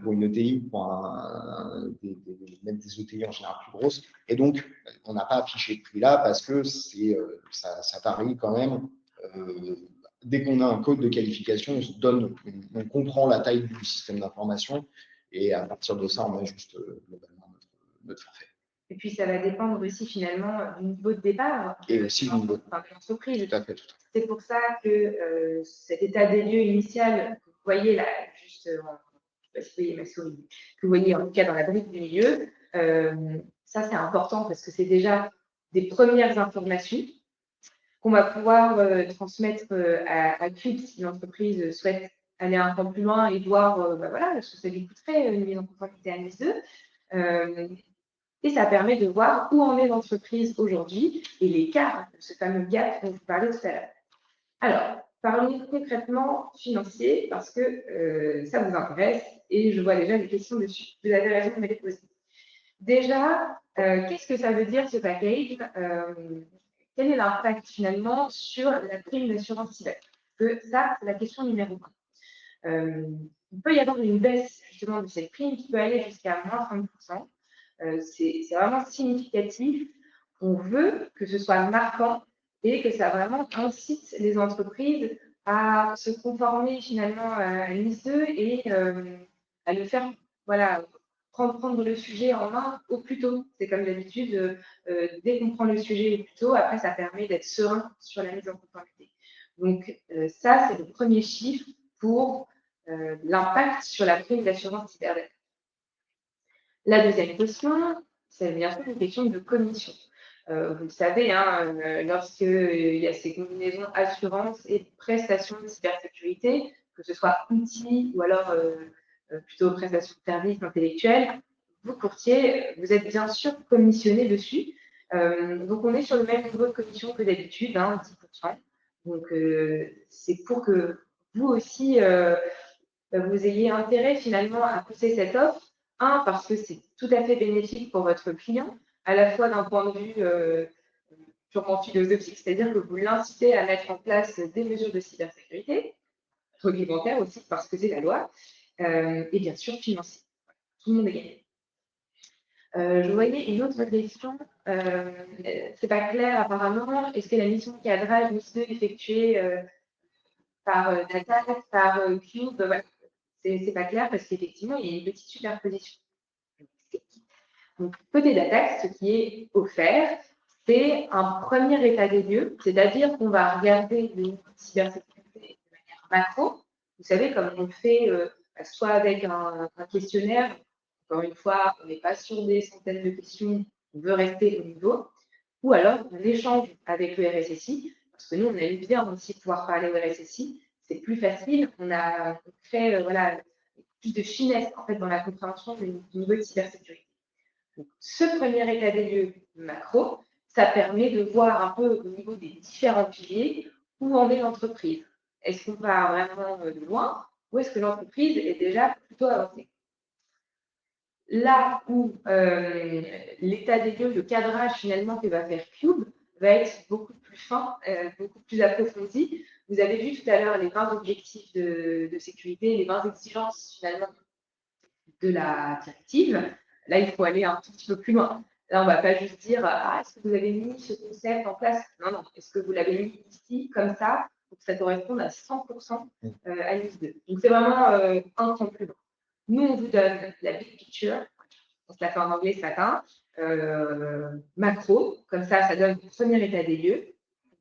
pour une ETI, pour même des ETI en général plus grosses. Et donc, on n'a pas affiché le prix là parce que ça varie quand même. Dès qu'on a un code de qualification, on comprend la taille du système d'information et à partir de ça, on ajuste globalement notre forfait. Et puis, ça va dépendre aussi finalement du niveau de départ et aussi du niveau de l'entreprise. Tout à fait. C'est pour ça que cet état des lieux initial que vous voyez là, juste, je ne sais pas si vous voyez ma souris, que vous voyez en tout cas dans la brique du milieu, ça c'est important parce que c'est déjà des premières informations qu'on va pouvoir transmettre à CRIP si l'entreprise souhaite aller un peu plus loin et voir voilà, ce que ça lui coûterait une mise en conformité à NIS 2. Et ça permet de voir où en est l'entreprise aujourd'hui et l'écart, ce fameux gap dont vous parlez tout à l'heure. Alors, parlons concrètement financier parce que ça vous intéresse et je vois déjà des questions dessus. Vous avez raison de me les poser. Déjà, qu'est-ce que ça veut dire ce package quel est l'impact finalement sur la prime d'assurance cyber? Que ça, c'est la question numéro 1. Il peut y avoir une baisse justement de cette prime qui peut aller jusqu'à moins 30%. C'est vraiment significatif. On veut que ce soit marquant et que ça vraiment incite les entreprises à se conformer finalement à NIS 2 et à le faire, voilà, prendre le sujet en main au plus tôt. C'est comme d'habitude, dès qu'on prend le sujet au plus tôt, après ça permet d'être serein sur la mise en conformité. Donc ça, c'est le premier chiffre pour l'impact sur la prime d'assurance cyberattaque. La deuxième question, c'est bien sûr une question de commission. Vous le savez, hein, lorsqu'il y a ces combinaisons assurance et prestations de cybersécurité, que ce soit outils ou alors plutôt prestations de services intellectuels, vous, courtiers, vous êtes bien sûr commissionné dessus. Donc, on est sur le même niveau de commission que d'habitude, hein, 10%. Donc, c'est pour que vous aussi, vous ayez intérêt finalement à pousser cette offre. Un, parce que c'est tout à fait bénéfique pour votre client, à la fois d'un point de vue purement philosophique, c'est-à-dire que vous l'incitez à mettre en place des mesures de cybersécurité, réglementaires aussi, parce que c'est la loi, et bien sûr financier. Tout le monde est gagné. Je voyais une autre question. C'est pas clair apparemment. Est-ce que la mission de cadrage NIS2 effectuée par Data, par Cube, voilà. C'est pas clair parce qu'effectivement, il y a une petite superposition. Donc, côté d'attaque, ce qui est offert, c'est un premier état des lieux, c'est-à-dire qu'on va regarder le cybersécurité de manière macro. Vous savez, comme on le fait soit avec un questionnaire, encore une fois, on n'est pas sur des centaines de questions, on veut rester au niveau, ou alors on échange avec le RSSI, parce que nous, on aime bien aussi pouvoir parler au RSSI, c'est plus facile, on crée voilà, plus de finesse en fait, dans la compréhension du niveau de cybersécurité. Donc, ce premier état des lieux macro, ça permet de voir un peu au niveau des différents piliers où en est l'entreprise. Est-ce qu'on va vraiment de loin ou est-ce que l'entreprise est déjà plutôt avancée? Là où l'état des lieux, le cadrage finalement que va faire Cube va être beaucoup plus fin, beaucoup plus approfondi. Vous avez vu tout à l'heure les 20 objectifs de sécurité, les 20 exigences finalement de la directive. Là, il faut aller un tout petit peu plus loin. Là, on ne va pas juste dire ah, est-ce que vous avez mis ce concept en place? Non, non. Est-ce que vous l'avez mis ici, comme ça, pour que ça corresponde à 100% à NIS2? Donc, c'est vraiment un cran plus loin. Nous, on vous donne la big picture. On se l'a fait en anglais ce matin. Macro, comme ça donne le premier état des lieux,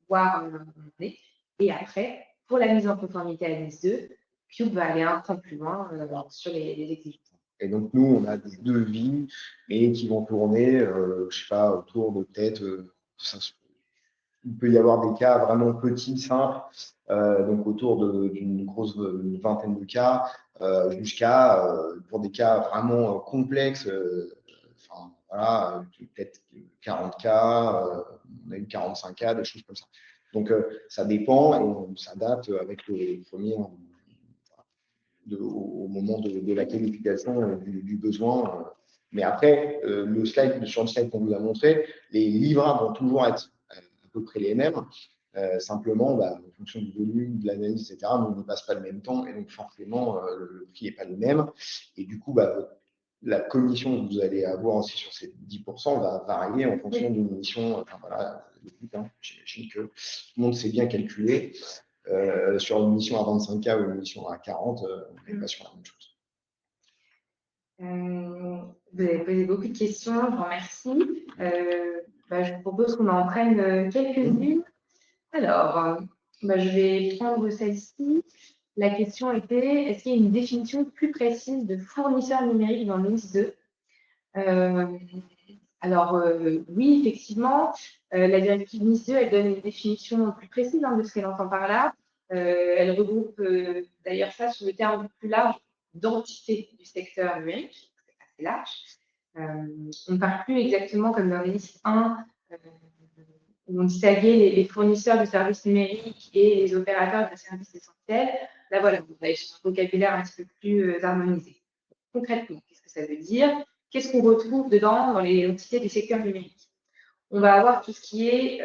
voir où on est. Et après, pour la mise en conformité à NIS2, Cube va aller un cran plus loin sur les exigences. Et donc, nous, on a des devis, mais qui vont tourner, je ne sais pas, autour de peut-être, il peut y avoir des cas vraiment petits, simples, donc autour d'une grosse vingtaine de cas, jusqu'à, pour des cas vraiment complexes, enfin, voilà, peut-être 40 cas, on a eu 45 cas, des choses comme ça. Donc, ça dépend et on s'adapte avec le premier au moment de la qualification du besoin. Mais après, sur le slide qu'on vous a montré, les livrables vont toujours être à peu près les mêmes. Simplement, en fonction du volume, de l'analyse, etc., on ne passe pas le même temps et donc forcément, le prix n'est pas le même. Et du coup, la commission que vous allez avoir aussi sur ces 10% va varier en fonction d'une mission. Enfin, voilà, j'imagine que tout le monde sait bien calculer. Sur une mission à 25K ou une mission à 40, on n'est pas sur la même chose. Vous avez posé beaucoup de questions, je vous remercie. Je vous propose qu'on en prenne quelques-unes. Alors, je vais prendre celle-ci. La question était, est-ce qu'il y a une définition plus précise de fournisseur numérique dans le NIS2? Oui, effectivement, la directive NIS2, elle donne une définition plus précise de ce qu'elle entend par là. Elle regroupe d'ailleurs ça sous le terme plus large d'entité du secteur numérique, c'est assez large. On ne parle plus exactement comme dans le NIS 1, où on distinguait les fournisseurs de services numériques et les opérateurs de services essentiels. Là, voilà, vous avez un vocabulaire un petit peu plus harmonisé. Concrètement, qu'est-ce que ça veut dire? Qu'est-ce qu'on retrouve dedans dans les entités du secteur numérique? On va avoir tout ce qui est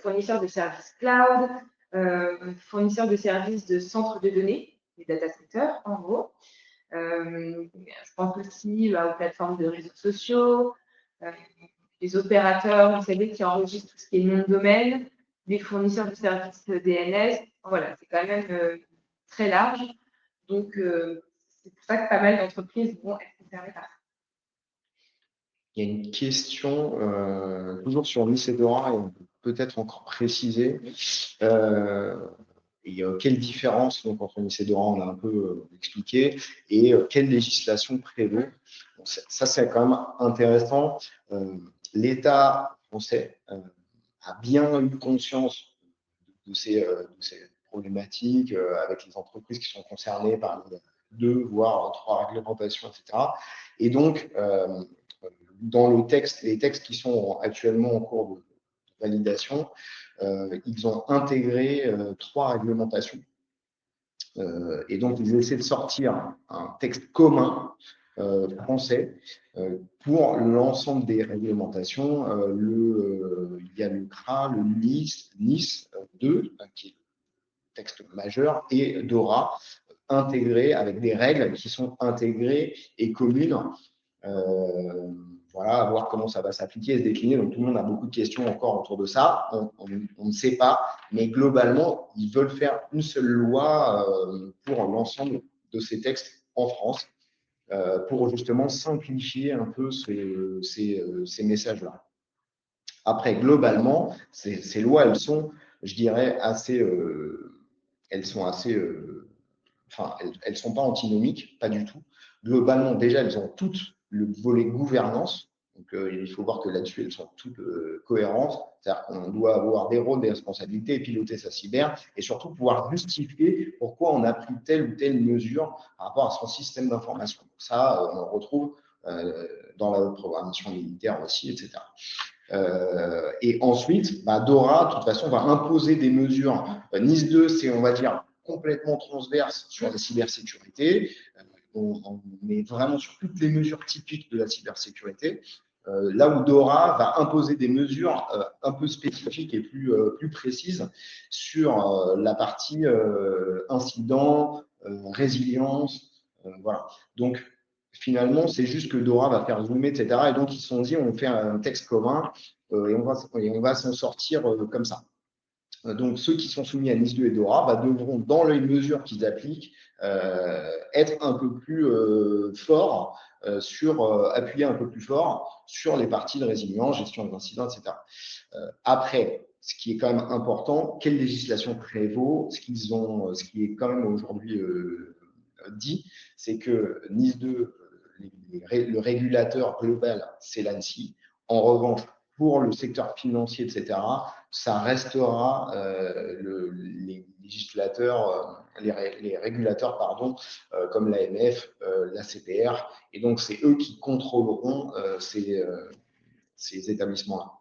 fournisseur de services cloud, fournisseur de services de centres de données, les data centers, en gros. Je pense aussi aux plateformes de réseaux sociaux, les opérateurs, vous savez, qui enregistrent tout ce qui est nom de domaine, les fournisseurs de services DNS. Voilà, c'est quand même très large. Donc, c'est pour ça que pas mal d'entreprises vont être concernées par ça. Il y a une question, toujours sur l'ICEDORA, et on peut peut-être encore préciser. et quelle différence donc, entre NIS et DORA, on a un peu expliqué, et quelle législation prévaut. Donc, ça, c'est quand même intéressant. L'État français a bien eu conscience de ces problématiques avec les entreprises qui sont concernées par les 2, voire 3 réglementations, etc. Et donc, dans les textes qui sont actuellement en cours de validation, ils ont intégré 3 réglementations. Et donc, ils essaient de sortir un texte commun français pour l'ensemble des réglementations. Il y a le CRA, le NIS 2, qui est le texte majeur, et DORA, intégré avec des règles qui sont intégrées et communes. Voilà, à voir comment ça va s'appliquer et se décliner. Donc, tout le monde a beaucoup de questions encore autour de ça. On ne sait pas, mais globalement, ils veulent faire une seule loi pour l'ensemble de ces textes en France, pour justement simplifier un peu ces messages-là. Après, globalement, ces lois, elles sont, je dirais, elles sont pas antinomiques, pas du tout. Globalement, déjà, elles ont toutes le volet gouvernance. Donc, il faut voir que là-dessus, elles sont toutes cohérentes. C'est-à-dire qu'on doit avoir des rôles, des responsabilités, piloter sa cyber et surtout pouvoir justifier pourquoi on a pris telle ou telle mesure par rapport à son système d'information. Ça, on le retrouve dans la programmation militaire aussi, etc. Et ensuite, DORA, de toute façon, va imposer des mesures. NIS 2, c'est, on va dire, complètement transverse sur la cybersécurité. On est vraiment sur toutes les mesures typiques de la cybersécurité. Là où DORA va imposer des mesures un peu spécifiques et plus précises sur la partie incident, résilience. Voilà. Donc, finalement, c'est juste que DORA va faire zoomer, etc. Et donc, ils se sont dit, on fait un texte commun et on va s'en sortir comme ça. Donc, ceux qui sont soumis à NIS 2 et DORA devront, dans les mesures qu'ils appliquent, être un peu plus forts, appuyer un peu plus fort sur les parties de résilience, gestion des incidents, etc. Après, ce qui est quand même important, quelle législation prévaut? Ce qui est quand même aujourd'hui dit, c'est que NIS 2, le régulateur global, c'est l'ANSSI. En revanche, pour le secteur financier, etc., ça restera les législateurs, les régulateurs, pardon, comme l'AMF, la CPR, et donc c'est eux qui contrôleront ces établissements-là.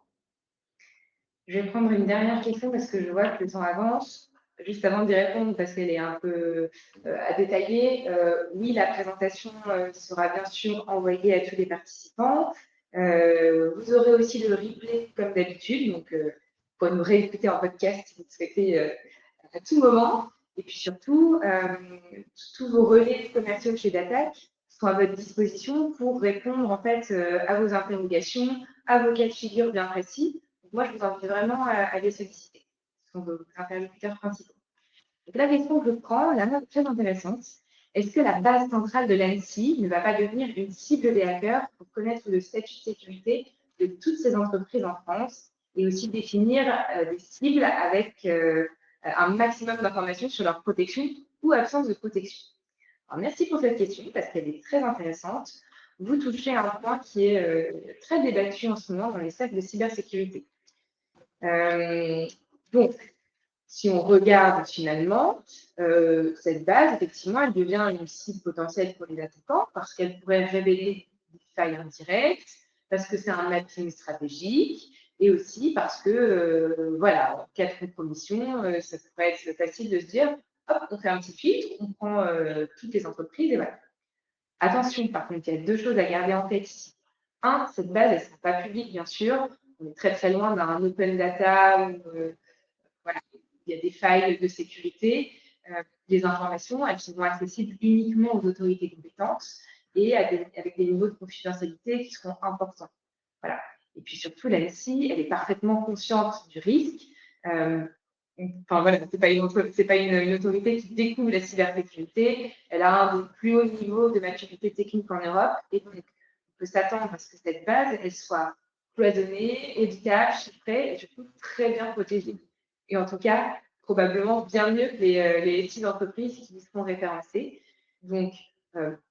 Je vais prendre une dernière question parce que je vois que le temps avance. Juste avant d'y répondre, parce qu'elle est un peu à détailler, oui, la présentation sera bien sûr envoyée à tous les participants. Vous aurez aussi le replay comme d'habitude, donc vous pourrez nous réécouter en podcast si vous le souhaitez à tout moment. Et puis surtout, tous vos relais commerciaux chez Datac sont à votre disposition pour répondre en fait à vos interrogations, à vos cas de figure bien précis. Moi, je vous invite vraiment à les solliciter. Ce sont vos interlocuteurs principaux. Donc, la question que je prends, la note très intéressante. Est-ce que la base centrale de l'ANSSI ne va pas devenir une cible des hackers pour connaître le statut de sécurité de toutes ces entreprises en France et aussi définir des cibles avec un maximum d'informations sur leur protection ou absence de protection? Alors, merci pour cette question parce qu'elle est très intéressante. Vous touchez à un point qui est très débattu en ce moment dans les cercles de cybersécurité. Donc, si on regarde finalement, cette base, effectivement, elle devient une cible potentielle pour les attaquants parce qu'elle pourrait révéler des failles indirectes, parce que c'est un mapping stratégique et aussi parce que, voilà, en cas de compromission, ça pourrait être facile de se dire, hop, on fait un petit filtre, on prend toutes les entreprises et voilà. Attention, par contre, il y a 2 choses à garder en tête ici. Un, cette base, elle ne sera pas publique, bien sûr. On est très, très loin d'un open data où voilà, il y a des failles de sécurité. Les informations, elles seront accessibles uniquement aux autorités compétentes et avec des niveaux de confidentialité qui seront importants. Voilà. Et puis surtout, l'ANSSI, elle est parfaitement consciente du risque. Enfin voilà, c'est pas une autorité qui découvre la cybersécurité. Elle a un des plus hauts niveaux de maturité technique en Europe. Et donc, on peut s'attendre à ce que cette base, elle soit cloisonnée, éditable, chiffrée et surtout très bien protégée. Et en tout cas, probablement bien mieux que les SI d'entreprise qui seront référencés. Donc,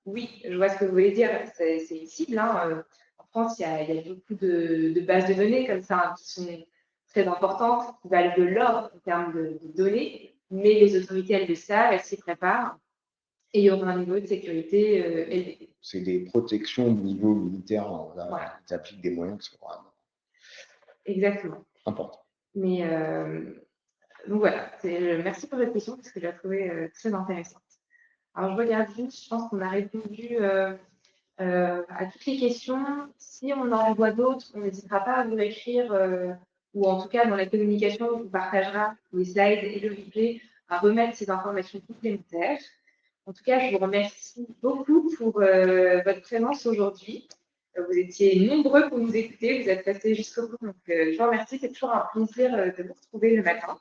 oui, je vois ce que vous voulez dire, c'est une cible. Hein. En France, il y a beaucoup de bases de données comme ça hein, qui sont très importantes, qui valent de l'or en termes de données, mais les autorités, elles le savent, elles s'y préparent et il y aura un niveau de sécurité élevé. C'est des protections au niveau militaire, Voilà. ils appliquent des moyens qui sont vraiment Exactement. importants. Mais donc voilà, merci pour votre question parce que je l'ai trouvée très intéressante. Alors, je regarde juste, je pense qu'on a répondu à toutes les questions. Si on en voit d'autres, on n'hésitera pas à vous écrire, ou en tout cas, dans la communication, on vous partagera les slides et le replay à remettre ces informations complémentaires. En tout cas, je vous remercie beaucoup pour votre présence aujourd'hui. Vous étiez nombreux pour nous écouter, vous êtes restés jusqu'au bout. Donc, je vous remercie. C'est toujours un plaisir de vous retrouver le matin.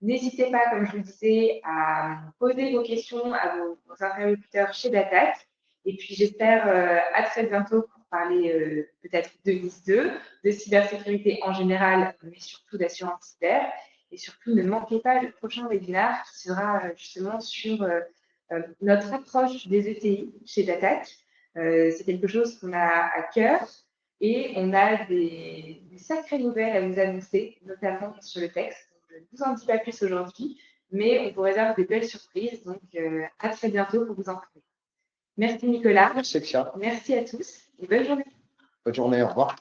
N'hésitez pas, comme je vous le disais, à poser vos questions à vos interlocuteurs chez Datac. Et puis, j'espère à très bientôt pour parler peut-être de NIS2, de cybersécurité en général, mais surtout d'assurance cyber. Et surtout, ne manquez pas le prochain webinaire qui sera justement sur notre approche des ETI chez Datac. C'est quelque chose qu'on a à cœur et on a des sacrées nouvelles à vous annoncer, notamment sur le texte. Je ne vous en dis pas plus aujourd'hui, mais on vous réserve de belles surprises. Donc, à très bientôt pour vous en parler. Merci Nicolas. Merci Xia. Merci à tous et bonne journée. Bonne journée, au revoir.